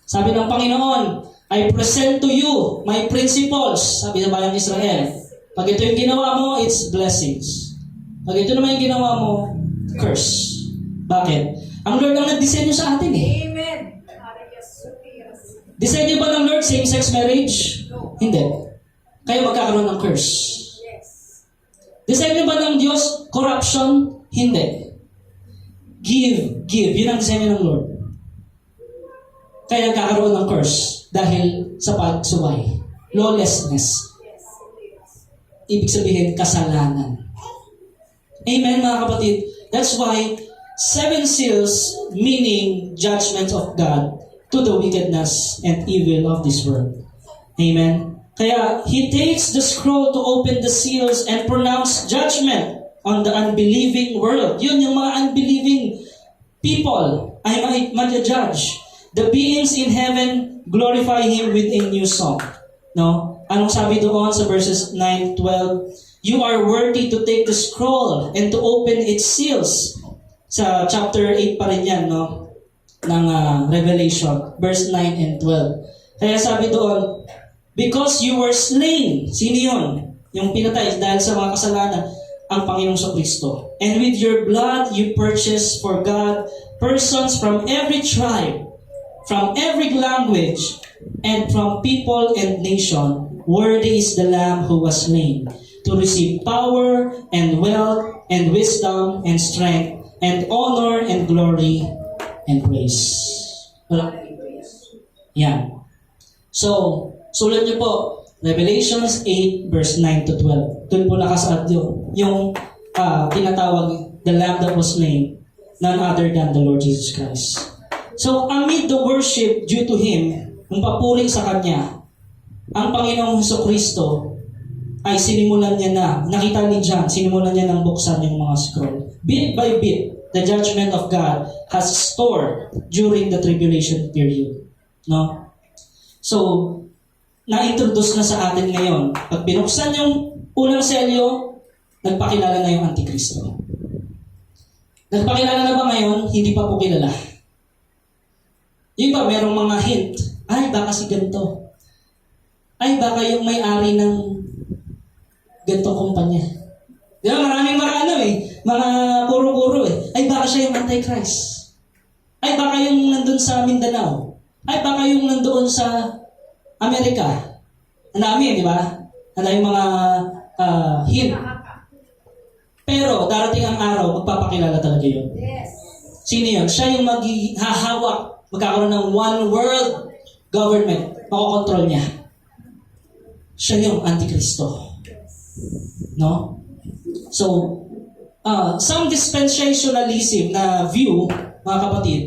Sabi ng Panginoon, I present to you my principles. Sabi ng bayang Israel. Pag ito yung ginawa mo, it's blessings. Pag ito naman yung ginawa mo, curse. Bakit? Ang Lord ang nag-disenyo sa atin eh. Amen. Disenyo ba ng Lord same-sex marriage? No. Hindi. Kayo magkakaroon ng curse. Yes. Disenyo ba ng Diyos corruption? Hindi. Give. Yun ang disenyo ng Lord. Kaya nagkakaroon ng curse dahil sa pagsuway. Lawlessness. Yes. Ibig sabihin, kasalanan. Amen, mga kapatid. That's why 7 seals meaning judgment of God to the wickedness and evil of this world. Amen. Kaya, He takes the scroll to open the seals and pronounce judgment on the unbelieving world. Yun, yung mga unbelieving people ay ma-judge. The beings in heaven glorify Him with a new song. No? Anong sabi doon sa verses 9-12? You are worthy to take the scroll and to open its seals. Sa chapter 8 pa rin yan, no? Ng Revelation, verse 9 and 12. Kaya sabi doon, because you were slain. Sino yun? Yung pinatay dahil sa mga kasalanan, ang Panginoong Kristo. And with your blood, you purchased for God persons from every tribe, from every language, and from people and nation. Worthy is the Lamb who was slain, to receive power and wealth and wisdom and strength and honor and glory and praise. Yan. So, sulat niyo po, Revelations 8 verse 9 to 12. Doon po nakasaad yung tinatawag, the Lamb that was slain, none other than the Lord Jesus Christ. So, amid the worship due to Him, ang papuri sa Kanya, ang Panginoong Hesukristo ay sinimulan niya na, nakita ni John, sinimulan niya nang buksan yung mga scroll. Bit by bit, the judgment of God has stored during the tribulation period. No? So, na-introduce na sa atin ngayon. Pag binuksan yung unang selyo, nagpakilala na yung Antikristo. Nagpakilala na ba ngayon? Hindi pa po kilala. Yung ba, merong mga hint. Ay, baka si ganito. Ay, baka yung may-ari ng ganitong kumpanya. Di ba, maraming mga kuro-kuro eh. Ay, baka siya yung Antichrist. Ay, baka yung nandun sa Mindanao. Ay, baka yung nandoon sa Amerika. Ang dami, di ba? Ang dami mga hint. Pero, darating ang araw, magpapakilala talaga yun. Yes. Sino yun? Siya yung maghahawak, magkakaroon ng one world government. Makokontrol niya. Siya yung Antikristo. No? So, some dispensationalism na view, mga kapatid,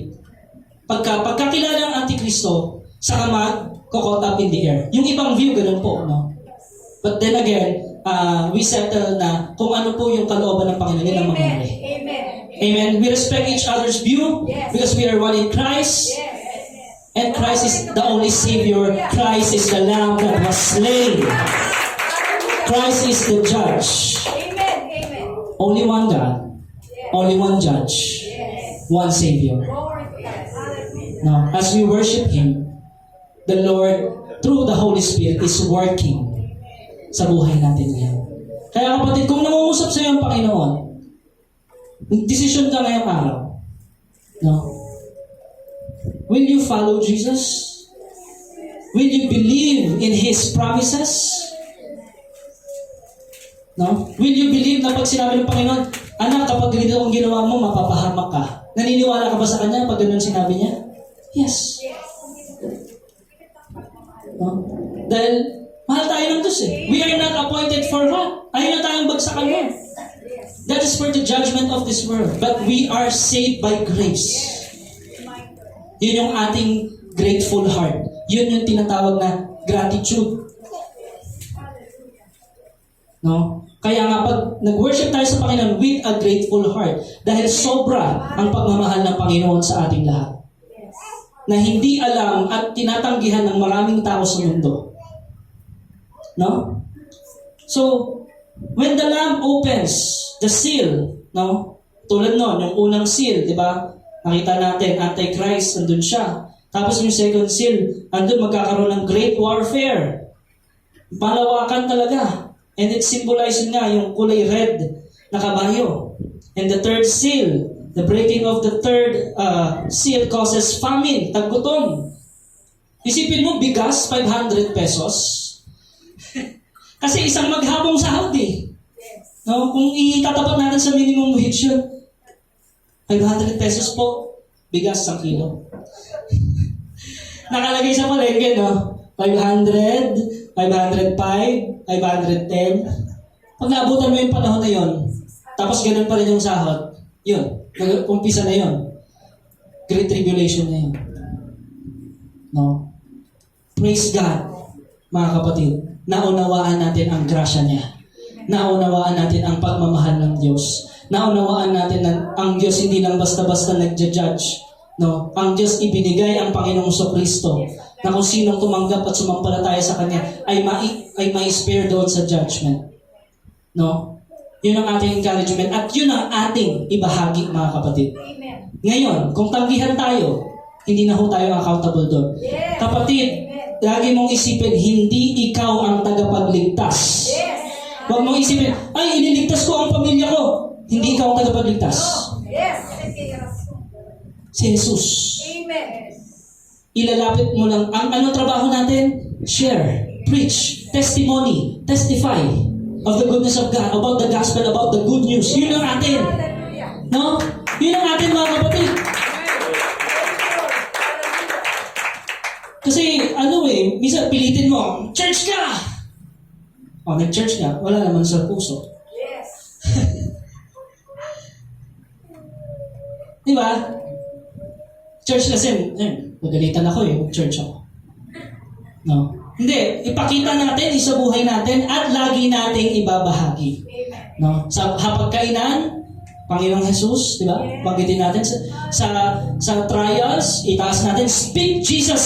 pagkakilala ng Antikristo, saka mag-caught up in the air. Yung ibang view, ganun po. No? But then again, we settle na kung ano po yung kalooban ng Panginoon yun ang mangyari. Amen. Amen. We respect each other's view because we are one in Christ. Yes. And Christ is the only Savior. Christ is the Lamb that was slain. Christ is the judge. Amen. Amen. Only one God. Only one judge. Yes. One Savior. Glory to God. Hallelujah. Now, as we worship Him, the Lord, through the Holy Spirit, is working sa buhay natin ngayon. Kaya kapatid, kung nangungusap sa iyo ang Panginoon, decision ka ngayong araw. No? Will you follow Jesus? Will you believe in His promises? No? Will you believe na pag sinabi ng Panginoon, anak, kapag ganito ang ginawa mo, mapapahamak ka. Naniniwala ka ba sa Kanya pag ganun sinabi niya? Yes. No? Dahil mahal tayo ng Diyos eh. We are not appointed for wrath. Ayaw na tayong bagsakan mo. That is for the judgment of this world. But we are saved by grace. Yun yung ating grateful heart. Yun yung tinatawag na gratitude. No? Kaya nga pag nag-worship tayo sa Panginoon with a grateful heart, dahil sobra ang pagmamahal ng Panginoon sa ating lahat. Na hindi alam at tinatanggihan ng maraming tao sa mundo. No? So, when the Lamb opens the seal, no? Tulad nun, yung unang seal, di ba? Nakita natin, Antichrist, andun siya. Tapos yung second seal, andun magkakaroon ng great warfare. Malawakan talaga. And it symbolizes nga yung kulay red na kabayo. And the third seal, the breaking of the third seal causes famine, taggutom. Isipin mo, bigas, 500 pesos. Kasi isang maghabong sahod eh. No? Kung itatapat natin sa minimum wage yun, 500 pesos po, bigas 1 kilo. Nakalagay sa palengke, no? 500, 505, 510. Pag naabutan mo yung panahon na yun, tapos ganun pa rin yung sahod, yun, umpisa na yun. Great tribulation na yun. No? Praise God, mga kapatid. Naunawaan natin ang grasya niya. Naunawaan natin ang pagmamahal ng Diyos. Naunawaan natin na ang Diyos hindi lang basta-basta nagja-judge. No? Ang Diyos ibinigay ang Panginoong Kristo na kung sinong tumanggap at sumampalataya sa Kanya ay mai-spare doon sa judgment. No? Yun ang ating encouragement at yun ang ating ibahagi, mga kapatid. Amen. Ngayon, kung tanggihan tayo, hindi na ho tayo accountable doon. Yes. Kapatid, lagi mong isipin, hindi ikaw ang tagapagligtas. Yes. Huwag mong isipin, ay, ililigtas ko ang pamilya ko. Hindi ikaw ang tagapagligtas. Yes. Si Jesus. Amen. Ilalapit mo lang, anong trabaho natin? Share, preach, testimony, testify of the goodness of God, about the gospel, about the good news. Yun ang atin. Hallelujah. No? Yun ang atin, mga kapatid. Kasi, minsan pilitin mo, church ka! O, nag-church ka, wala naman sa puso. Yes. Di ba? Church kasi, magalitan ako church ako. No? Hindi, ipakita natin, isabuhay natin, at lagi nating ibabahagi. Amen. No? Sa hapagkainan, Panginoong Jesus, di ba? Banggitin natin sa trials, itaas natin, speak Jesus.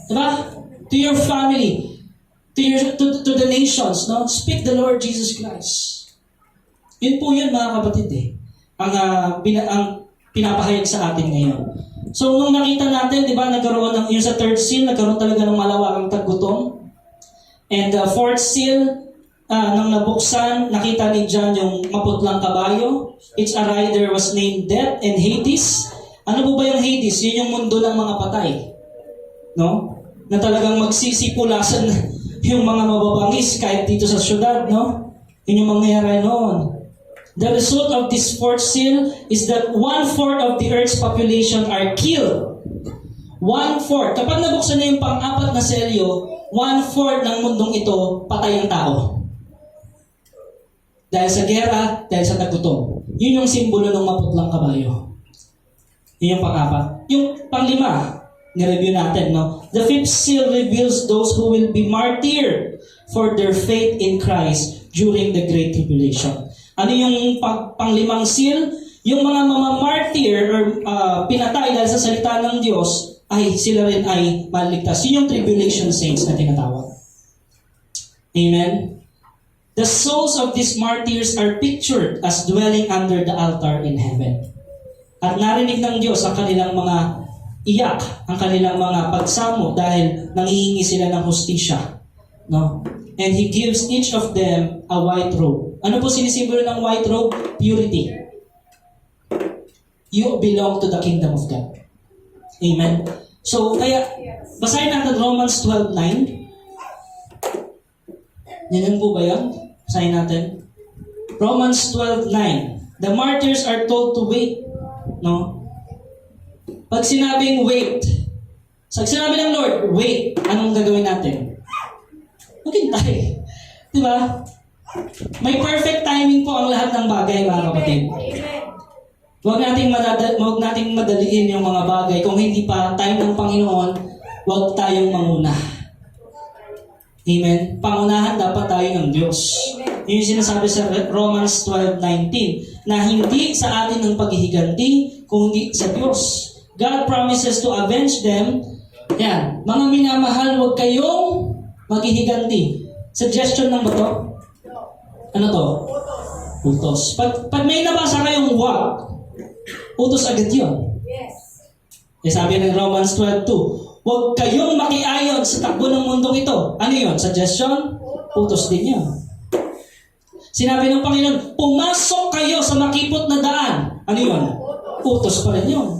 Di ba? To your family, to the nations, no? Speak the Lord Jesus Christ. Yun po yun, mga kapatid, ang pinapahayag sa atin ngayon. So, nung nakita natin, di ba, nagkaroon ng, yung sa third seal, nagkaroon talaga ng malawakang taggutom. And the fourth seal, nang nabuksan, nakita ni John yung maputlang kabayo. Its a rider was named Death and Hades. Ano po ba yung Hades? Yun yung mundo ng mga patay. No? Na talagang magsisipulasan yung mga mababangis kahit dito sa syudad, no? Yun yung mangyayari noon. The result of this fourth seal is that 1/4 of the Earth's population are killed. 1/4. Kapag nabuksan na yung pang-apat na selyo, 1/4 ng mundong ito patay ang tao. Dahil sa gera, dahil sa tagutom. Yun yung simbolo ng maputlang kabayo. Yun yung pang-apat. Yung pang-lima, nireview natin, no? The fifth seal reveals those who will be martyred for their faith in Christ during the Great Tribulation. Ano yung pang-limang seal? Yung mga mamamartyr or pinatay dahil sa salita ng Diyos, ay sila rin ay maligtas. Yun yung tribulation saints na tinatawag. Amen? The souls of these martyrs are pictured as dwelling under the altar in heaven. At narinig ng Diyos ang kanilang mga iyak, ang kanilang mga pagsamo dahil nangihingi sila ng hustisya. No? And He gives each of them a white robe. Ano po sinisimbolo ng white robe? Purity. You belong to the kingdom of God. Amen? So, kaya, basahin natin Romans 12:9. Yan po ba yan? Basahin natin. Romans 12:9. The martyrs are told to wait. No? Pag sinabing wait, pag sinabi ng Lord, wait, anong gagawin natin? Maghintay. Diba? May perfect timing po ang lahat ng bagay, mga kapatid. Amen. Huwag nating madaliin yung mga bagay. Kung hindi pa time ng Panginoon, huwag tayong manguna. Amen? Pangunahan dapat tayo ng Diyos. Yun yung sinasabi sa Romans 12:19, na hindi sa atin ang paghihiganti, kundi sa Diyos. God promises to avenge them. Yan. Mga minamahal, huwag kayong maghihiganti. Suggestion ng ba to? Ano to? Utos. Pag may nabasa kayong wag, utos agad yun. Yes. Sabi ng Romans 12:2, huwag kayong makiayon sa takbo ng mundong ito. Ano yun? Suggestion? Utos din yun. Sinabi ng Panginoon, pumasok kayo sa makipot na daan. Ano yun? Utos pa rin yun.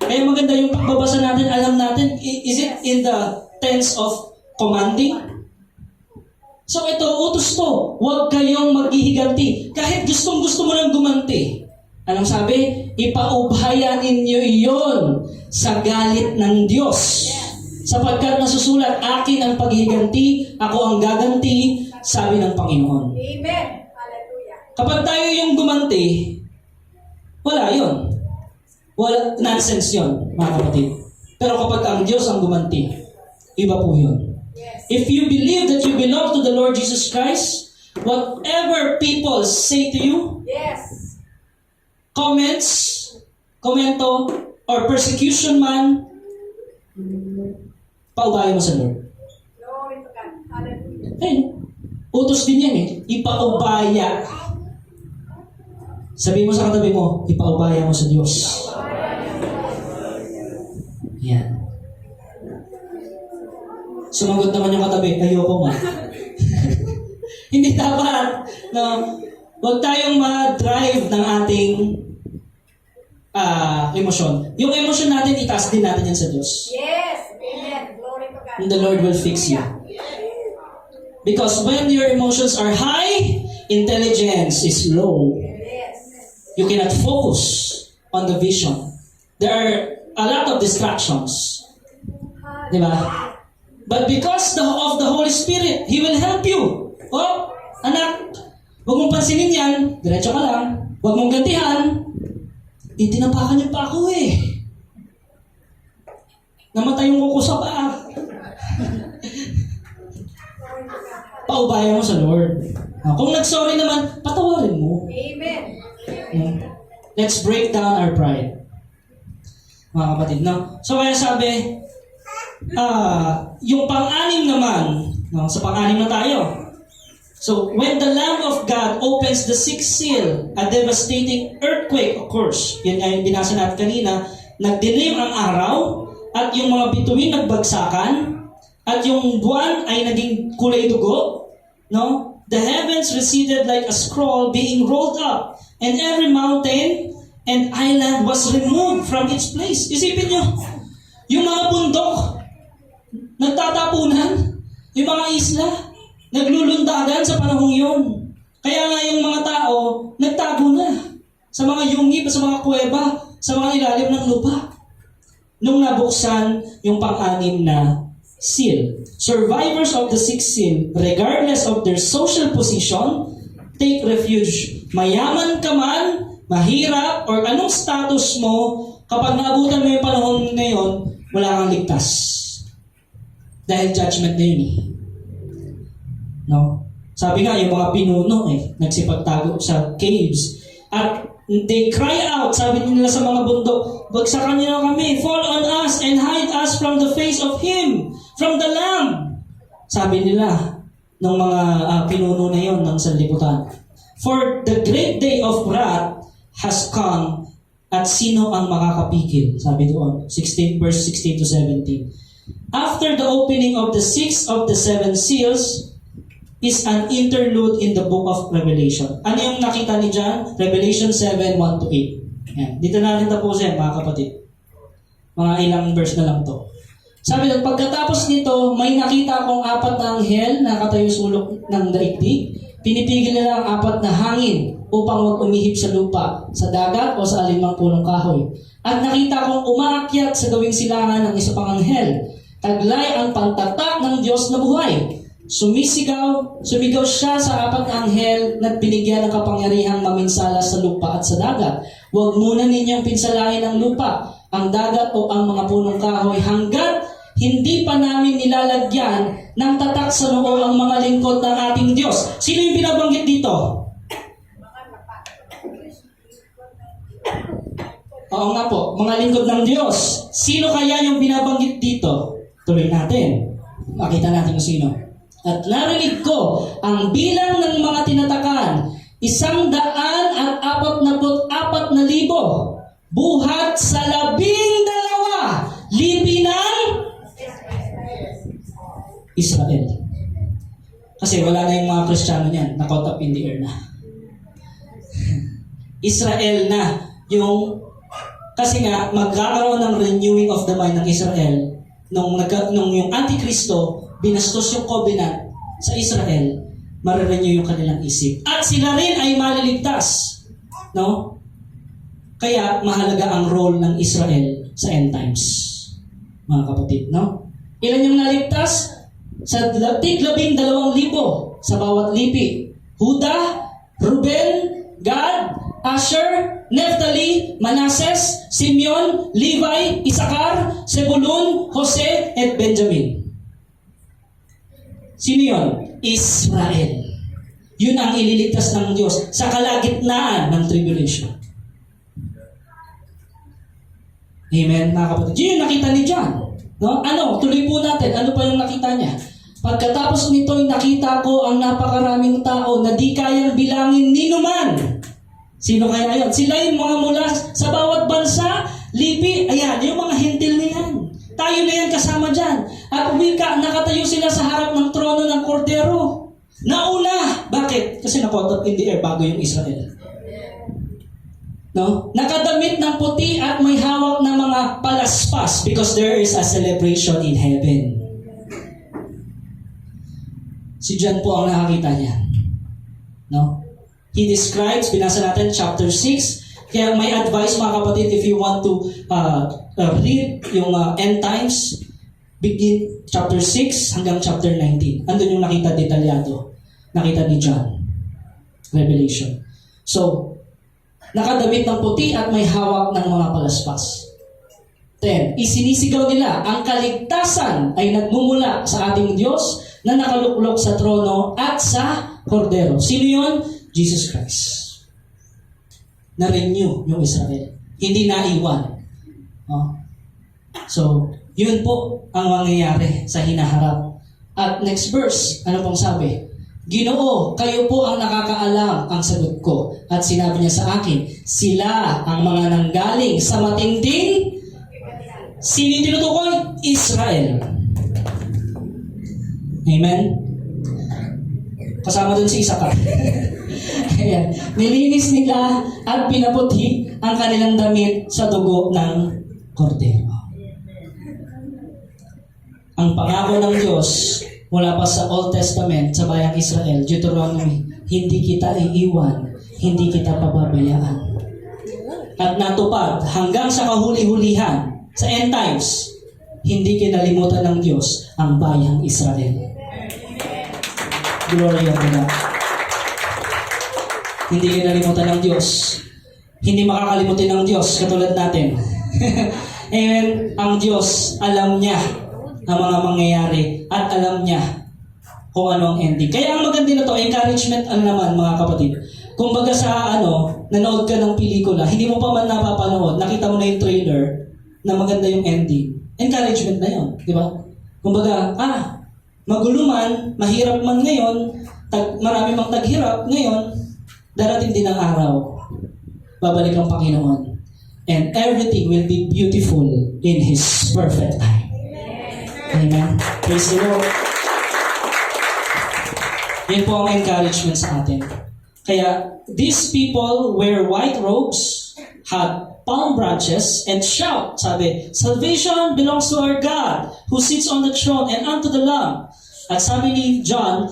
Kaya maganda yung pagbabasa natin, alam natin, is it in the tense of commanding? So ito, utos to. Huwag kayong maghihiganti. Kahit gustong-gusto mo lang gumanti. Anong sabi? Ipaubhayan ninyo iyon sa galit ng Diyos. Sapagkat nasusulat, akin ang paghihiganti, ako ang gaganti, sabi ng Panginoon. Amen. Hallelujah. Kapag tayo yung gumanti, wala yun. Wala, nonsense yun, mga kapatid. Pero kapag ang Diyos ang gumanti, iba po yun. Yes. If you believe that you belong to the Lord Jesus Christ, whatever people say to you, Yes. comments, komento, or persecution man, paubaya mo sa Lord. Glory to God. Hallelujah. Ayun, utos din yan ipaubaya. Sabi mo sa katabi mo, ipaubaya mo sa Diyos. Yan. Sumagot naman yung katabi, ayoko nga. Hindi dapat, no? Huwag tayong ma-drive ng ating emosyon. Yung emosyon natin, itaas din natin yan sa Diyos. Yes. Amen. Glory to God. And the Lord will fix you. Because when your emotions are high, intelligence is low. Yes. You cannot focus on the vision. There are a lot of distractions. Diba? But because of the Holy Spirit, He will help you. Oh, anak, huwag mong pansinin yan. Diretso ka lang. Huwag mong gantihan. tinapakan niyo pa ako eh. Namatay yung kuko sa paa. Paubaya mo sa Lord. Kung nag-sorry naman, patawarin mo. Amen. Let's break down our pride. Mga kapatid, no? So kaya sabi, yung pang-anim naman, no? Sa pang-anim na tayo. So, when the Lamb of God opens the sixth seal, a devastating earthquake occurs. Yan ay binasa natin kanina. Nagdilim ang araw, at yung mga bituin nagbagsakan, at yung buwan ay naging kulay dugo. No? The heavens receded like a scroll being rolled up, and every mountain and island was removed from its place. Isipin nyo, yung mga bundok, nagtatapunan, yung mga isla, naglulundagan sa panahong yun. Kaya nga yung mga tao, nagtago na sa mga yungib, sa mga kuweba, sa mga ilalim ng lupa. Nung nabuksan yung pang-anim na seal. Survivors of the sixth seal, regardless of their social position, take refuge. Mayaman ka man, mahirap, or anong status mo, kapag naabutan mo yung panahon na yun, wala kang ligtas. Dahil judgment na yun eh. No? Sabi nga, yung mga pinuno nagsipagtago sa caves. At they cry out, sabi nila sa mga bundok, bagsakan niyo na kami, fall on us and hide us from the face of Him, from the Lamb. Sabi nila, ng mga pinuno na yon ng sanlibutan. For the great day of wrath has come, at sino ang makakapigil? Sabi doon, 16 verse 16 to 17. After the opening of the sixth of the seven seals, is an interlude in the book of Revelation. Ano yung nakita ni John? Revelation 7, 1 to 8. Yan. Dito natin tapusin, mga kapatid. Mga ilang verse na lang to. Sabi doon, pagkatapos nito, may nakita akong apat na anghel na katayo sulok ng daigdig. Pinipigil nila ang apat na hangin upang huwag umihip sa lupa, sa dagat o sa alinmang punong kahoy. At nakita akong umaakyat sa gawing silangan ng isa pang anghel. Taglay ang pantatak ng Diyos na buhay. Sumigaw siya sa apat na anghel na binigyan ng kapangyarihang maminsala sa lupa at sa dagat. Huwag muna ninyong pinsalain ang lupa, ang dagat o ang mga punong kahoy hanggat hindi pa namin nilalagyan ng tatak sa noo ang mga lingkod ng ating Diyos. Sino yung binabanggit dito? Oo nga po, mga lingkod ng Diyos. Sino kaya yung binabanggit dito? Tuloy natin. Makita natin kung sino. At narinig ko ang bilang ng mga tinatakan, 144,000 buhat sa 12 lipi ng Israel. Kasi wala na yung mga Kristiyano niyan, na-caught up in the air na. Israel na yung, kasi nga magkakaroon ng renewing of the mind ng Israel nung yung Antikristo binastos yung covenant sa Israel, marirenew yung kanilang isip. At sila rin ay maliligtas. No? Kaya mahalaga ang role ng Israel sa end times. Mga kapatid, no? Ilan yung naligtas? Sa 12,000 sa bawat lipi. Huda, Ruben, Gad, Asher, Naphtali, Manases, Simeon, Levi, Isakar, Zebulun, Jose, at Benjamin. Sino yun? Israel. Yun ang ililigtas ng Diyos sa kalagitnaan ng tribulation. Amen, mga kapatid. Yun yung nakita ni John. No? Ano? Tuloy po natin. Ano pa yung nakita niya? Pagkatapos nito'y nakita ko ang napakaraming tao na di kayang bilangin ni numan. Sino kaya yun? Sila yung mga mula sa bawat bansa, lipi, ayan, yung mga hentil na yan. Tayo na yan kasama dyan. At umika, nakatayo sila sa harap ng trono ng kordero. Nauna! Bakit? Kasi na-caught up in the air bago yung Israel. No? Nakadamit ng puti at may hawak na mga palaspas because there is a celebration in heaven. Si John po ang nakakita niya. No? He describes, binasa natin chapter 6. Kaya may advice mga kapatid, if you want to read yung end times, begin chapter 6 hanggang chapter 19. Andun yung nakita detalyado. Nakita ni John. Revelation. So, nakadamit ng puti at may hawak ng mga palaspas. 10. Isinisigaw nila, ang kaligtasan ay nagmumula sa ating Diyos na nakaluklok sa trono at sa kordero. Sino yun? Jesus Christ. Na-renew yung Israel. Hindi naiwan. Oh. So, yun po ang mangyayari sa hinaharap. At next verse, ano pong sabi? Ginoo, kayo po ang nakakaalam ang sagot ko. At sinabi niya sa akin, sila ang mga nanggaling sa matinding. Sino yung tinutukoy? Israel. Amen? Kasama dun si Isaac. Ayan. Nilinis nila at pinaputi ang kanilang damit sa dugo ng kordero. Ang pangako ng Diyos mula pa sa Old Testament sa bayang Israel, Deuteronomy, hindi kita iiwan, hindi kita pababayaan. At natupad hanggang sa kahuli-hulihan sa end times, hindi kinalimutan ng Diyos ang bayang Israel. Glory to God. Hindi kinalimutan ng Diyos. Hindi makakalimutin ng Diyos katulad natin. Amen. Ang Diyos, alam niya ang mga mangyayari at alam niya kung ano ang ending. Kaya ang maganda na to, encouragement naman mga kapatid. Kung baga sa nanood ka ng pelikula, hindi mo pa man napapanood, nakita mo na yung trailer, na maganda yung ending. Encouragement na yun, di ba? Kumbaga, magulo man, mahirap man ngayon, marami mang taghirap, ngayon, darating din ang araw. Babalik ang Panginoon. And everything will be beautiful in His perfect time. Amen. Praise the Lord. Yan po ang encouragement sa atin. Kaya, these people wear white robes, had palm branches, and shout, sabi, salvation belongs to our God, who sits on the throne and unto the Lamb. At sabi ni John,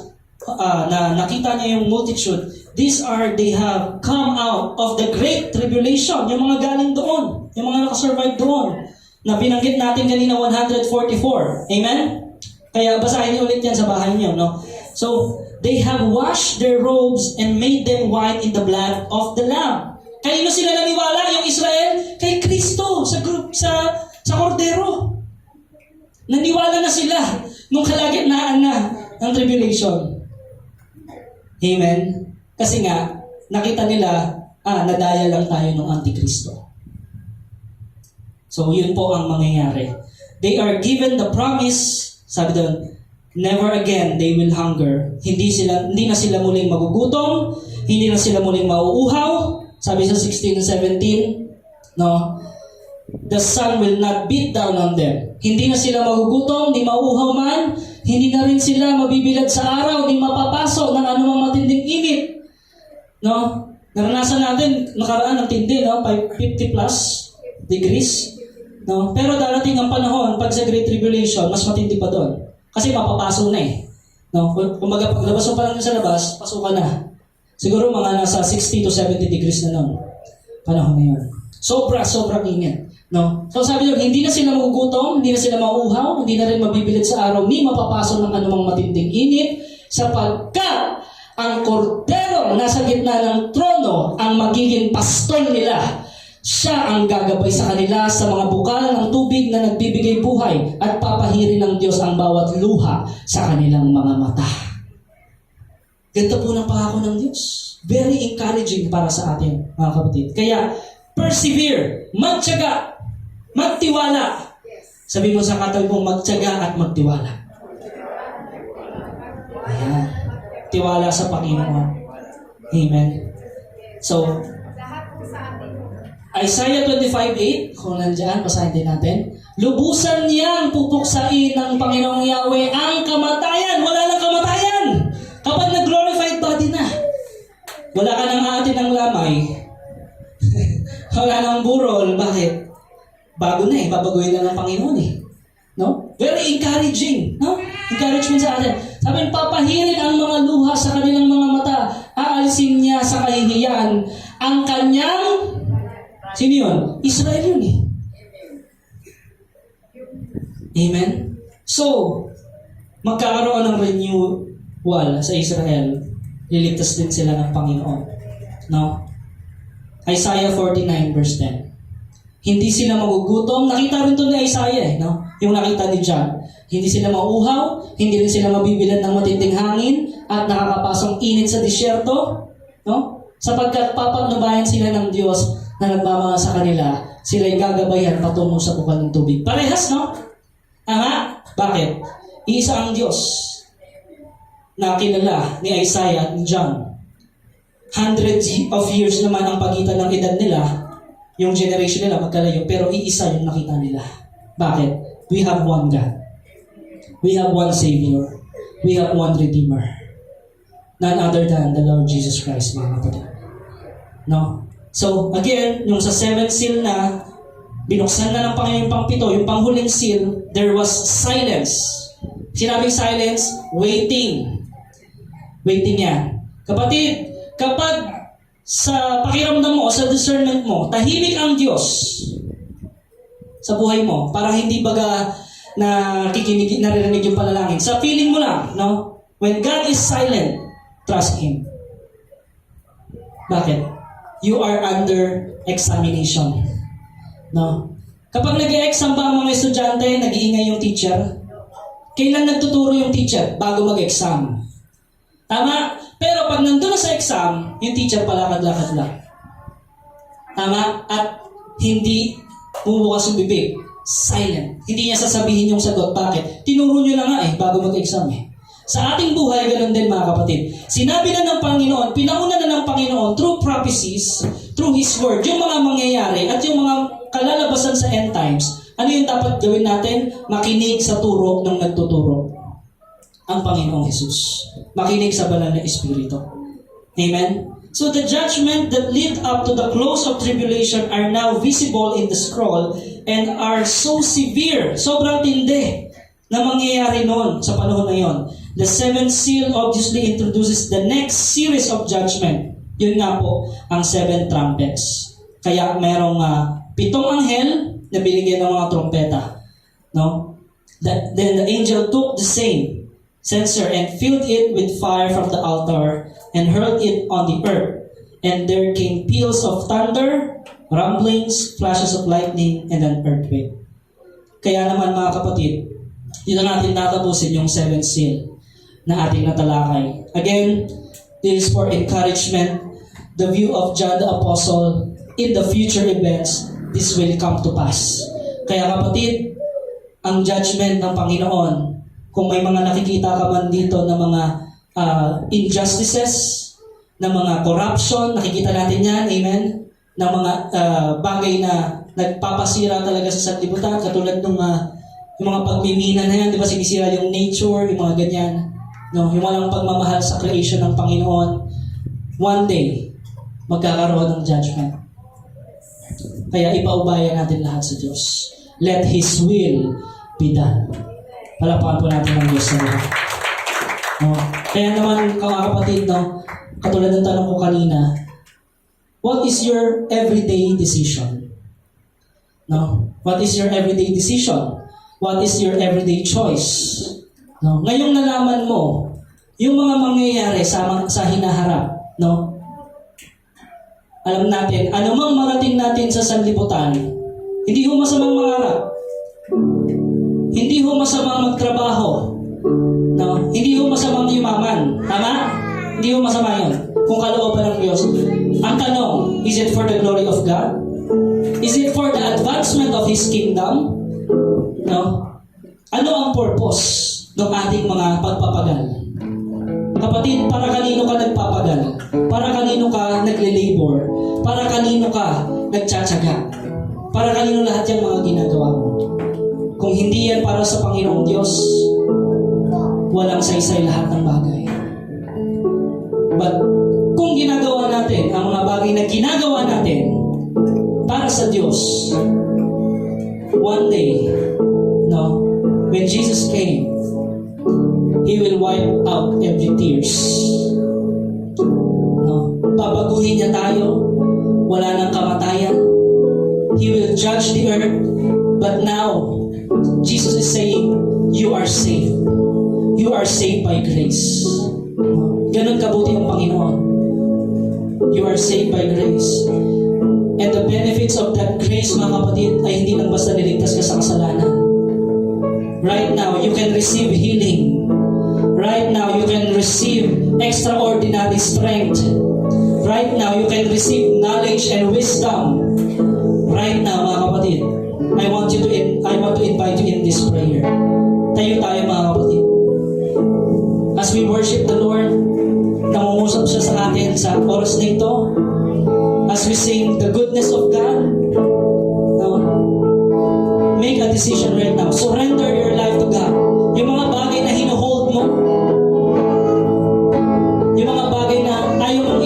na nakita niya yung multitude, they have come out of the great tribulation, yung mga galing doon, yung mga nakasurvive doon, na binanggit natin kanina 144. Amen? Kaya basahin niyo ulit yan sa bahay niyo, no? So, they have washed their robes and made them white in the blood of the Lamb. Kanino sila naniwala, yung Israel? Kay Kristo, sa kordero. Naniwala na sila nung kalagitnaan na ng tribulation. Amen? Kasi nga, nakita nila, nadaya lang tayo ng Antikristo. So, yun po ang mangyayari. They are given the promise, sabi doon, never again they will hunger. Hindi na sila muling magugutom, hindi na sila muling mauuhaw. Sabi sa 16 and 17, no? The sun will not beat down on them. Hindi na sila magugutom, di mauuhaw man, hindi na rin sila mabibilad sa araw, di mapapasok ng anumang matinding init. No? Naranasan natin, nakaraan ng tindi, no? 50 plus degrees. No? Pero darating ang panahon, pag sa Great Tribulation, mas matindi pa doon. Kasi mapapasok na eh. No? Kumbaga, paglabas mo pa lang sa labas, pasok ka na. Siguro mga nasa 60 to 70 degrees na noon. Panahon na yun. Sobrang init. No? So sabi doon, hindi na sila magugutom, hindi na sila mauuhaw, hindi na rin mabibilad sa araw, ni mapapasok ng anumang matinding init, sapagkat ang kordero nasa gitna ng trono ang magiging pastol nila. Siya ang gagabay sa kanila sa mga bukal ng tubig na nagbibigay buhay at papahirin ng Diyos ang bawat luha sa kanilang mga mata. Ganito po ng pangako ng Diyos. Very encouraging para sa atin, mga kapatid. Kaya, persevere, magtiyaga, magtiwala. Sabi mo sa katabi mong magtiyaga at magtiwala. Ayan. Tiwala sa Panginoon. Amen. So, Isaiah 25:8, kung nandiyan, basahin din natin. Lubusan niyang pupuksain ng Panginoong Yahweh ang kamatayan. Wala nang kamatayan. Kapag nag-glorified body na, wala ka nang aatin ng lamay, wala nang burol, bakit? Bago na eh, babaguhin na ng Panginoon eh. No? Very encouraging, no? Encouragement sa atin. Sabi, papahirin ang mga luha sa kanilang mga mata, aalisin niya sa kahihiyan ang kanyang, sino yun? Israel yun eh. Amen? So, magkakaroon ng renewal sa Israel. Liligtas din sila ng Panginoon. No? Isaiah 49 verse 10. Hindi sila magugutom. Nakita rin to ni Isaiah, no? Yung nakita ni John. Hindi sila mauuhaw, hindi rin sila mabibilan ng matinding hangin, at nakakapasong init sa disyerto, no? Sapagkat papagnubayan sila ng Diyos na nagmamahal sa kanila, sila'y gagabayan patungo sa bukal ng tubig. Parehas, no? Tama? Bakit? Iisa ang Diyos na kilala ni Isaiah at ni John. Hundreds of years naman ang pagitan ng edad nila, yung generation nila magkalayo, pero iisa yung nakita nila. Bakit? We have one God. We have one Savior. We have one Redeemer. None other than the Lord Jesus Christ, mga kapatid. No? So, again, yung sa 7th seal na, binuksan na ng Panginoon yung pang-7, yung panghuling seal, there was silence. Sinabing silence, waiting. Waiting yan. Kapatid, kapag sa pakiramdam mo, sa discernment mo, tahimik ang Diyos sa buhay mo, parang hindi baga naririnig yung panalangin. Sa feeling mo lang, no? When God is silent, trust Him. Bakit? You are under examination. No? Kapag nag-e-exam ba ang mga estudyante, nag-iingay yung teacher? Kailan nagtuturo yung teacher? Bago mag-exam. Tama? Pero pag nandun na sa exam, yung teacher palakad-lakad lang. Tama? At hindi bumubukas yung bibig. Silent. Hindi niya sasabihin yung sagot. Bakit? Tinuro nyo na nga bago mag-exam Sa ating buhay, ganun din mga kapatid. Sinabi na ng Panginoon, pinauna na ng Panginoon through prophecies, through His Word, yung mga mangyayari at yung mga kalalabasan sa end times. Ano yung dapat gawin natin? Makinig sa turo ng nagtuturo. Ang Panginoong Jesus. Makinig sa banal na Espiritu. Amen? So the judgment that lead up to the close of tribulation are now visible in the scroll and are so severe, sobrang tindi na mangyayari noon sa panahon na yon. The 7th seal obviously introduces the next series of judgment. Yun nga po, ang 7 trumpets. Kaya merong 7 anghel na binigyan ng mga trompeta. No? Then the angel took the same censer and filled it with fire from the altar and hurled it on the earth. And there came peals of thunder, rumblings, flashes of lightning, and an earthquake. Kaya naman mga kapatid, dito natin tatapusin yung 7th seal na ating natalakay. Again, this is for encouragement. The view of John the Apostle in the future events, this will come to pass. Kaya kapatid, ang judgment ng Panginoon, kung may mga nakikita ka man dito na mga injustices, na mga corruption, nakikita natin yan, amen? Na mga bagay na nagpapasira talaga sa sanlibutan, katulad ng yung mga pagmimina na yan, di ba, sinisira yung nature, yung mga ganyan. No, yung walang pagmamahal sa creation ng Panginoon. One day, magkakaroon ng judgment. Kaya ipaubaya natin lahat sa Diyos. Let His will be done. Palapakan po natin ang Diyos sa buhay. No? Kaya naman, mga kapatid, no, katulad ng tanong ko kanina, what is your everyday decision? No? What is your everyday decision? What is your everyday choice? No? Ngayong nalaman mo yung mga mangyayari sa hinaharap, no? Alam natin, anumang marating natin sa sanlibutan, hindi ho masamang mangarap. Hindi ho masamang magtrabaho. No? Hindi ho masamang yumaman. Tama? Hindi ho masama yun. Kung kalooban ng Diyos. Ang tanong, is it for the glory of God? Is it for the advancement of His kingdom? No? Ano ang purpose ng ating mga pagpapagal? Kapatid, para kanino ka nagpapagal? Para kanino ka nagle-labor? Para kanino ka nagtsatsaga? Para kanino lahat yung mga ginagawa mo? Kung hindi yan para sa Panginoong Diyos, walang saysay lahat ng bagay. But kung ginagawa natin ang mga bagay na ginagawa natin para sa Diyos, one day, no, when Jesus came, He will wipe out every tears. No, babaguhin niya tayo, wala nang kamatayan. He will judge the earth, but now Jesus is saying, you are saved. You are saved by grace. Ganon kabuti ang Panginoon. You are saved by grace. And the benefits of that grace, mga kapatid, ay hindi lang basta niligtas ka sa kasalanan. Right now, you can receive healing. Right now, you can receive extraordinary strength. Right now, you can receive knowledge and wisdom. Right now, mga kapatid, I want to invite you in this prayer. Tayo tayo, mga kapatid. As we worship the Lord, nangungusap siya sa atin sa oras na ito. As we sing the goodness of God, make a decision right now. Surrender your life to God. Yung mga bagay na hinuhold mo, yung mga bagay na ayaw mong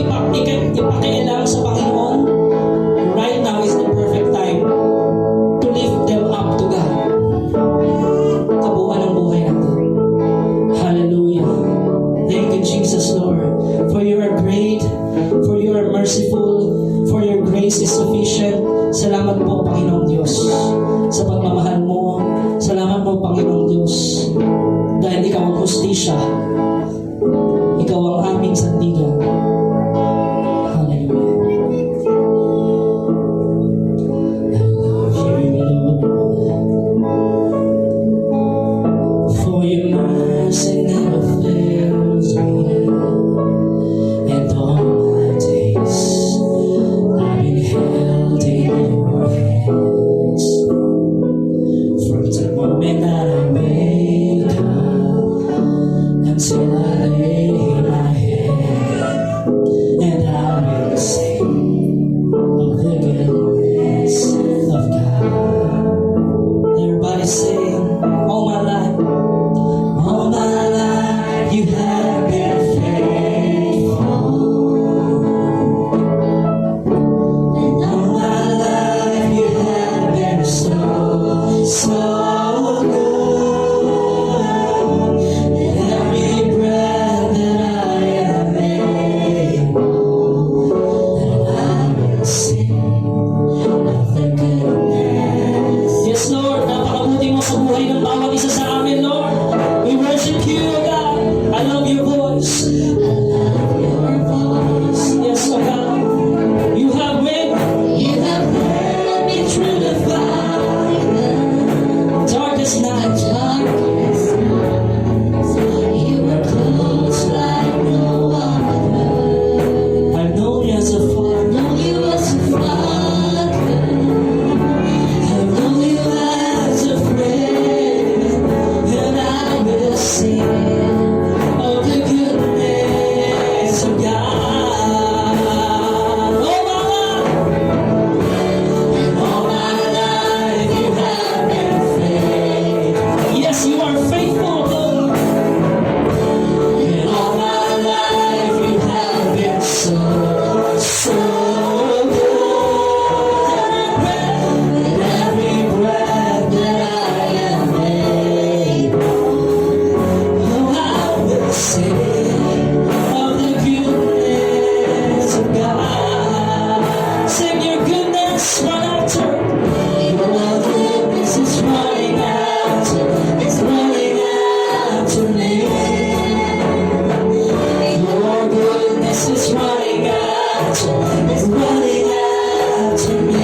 ipakialam sa Panginoon, right now is the perfect time to lift them up to God. Kabuuan ng buhay natin. Hallelujah. Thank you, Jesus, Lord, for you are great, for you are merciful, for your grace is sufficient. Salamat po, Panginoong Diyos, sa pagmamahal mo. Salamat po, Panginoong Diyos, dahil ikaw ang hustisya. Ikaw ang aming sandigan. Hallelujah. I love you, Lord, for your mercy never fails me. And all my days I've been held in your hands. From the moment that I wake up until I lay my head, and I will sing of the goodness of God. Everybody sing, all my life you have been faithful. And all my life you have been so good. And every breath that I am able, and I will sing of the goodness. Yes, Lord, napakabuti mo sa buhay ng bawat isa sa amin, Lord. We worship you, God. I love your voice. I love your voice. Yes, oh God. You have led me through the fire, darkest night. You were close like no other. I've known you as a father. I've known you as a friend, and I will sing of the goodness of God. All my life you have been faithful. Yes, you are faithful, Lord. And all my life you have been so good. And every breath that I am able, oh, I will sing of the goodness of God. Sing your goodness, run after. Your goodness is running after. It's running after me. Your goodness is running after. It's running after me.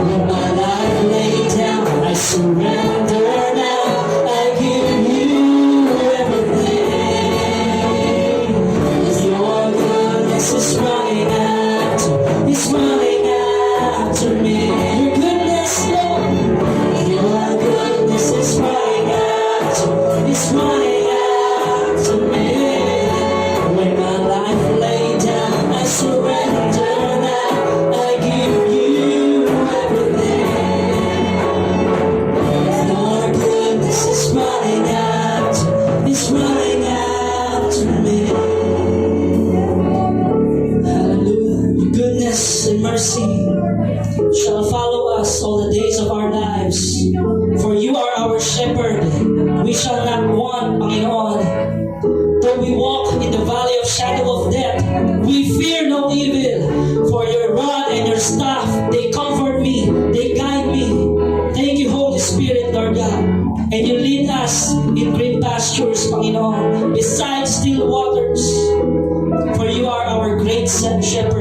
When my life laid down, I surrender now. I give you everything. Your goodness is running after. It's running after me. Your goodness, Lord. Your goodness is running after. It's running after me. When my life laid down, I surrender now. I give you everything. Your goodness is running after. It's running after me. Hallelujah. Your goodness and mercy shall follow us all the days of our lives. For you are our shepherd. We shall not want, Panginoon. Though we walk in the valley of shadow of death, we fear no evil. For your rod and your staff, they comfort me, they guide me. Thank you, Holy Spirit, Lord God. And you lead us in green pastures, Panginoon, beside still waters. For you are our great shepherd.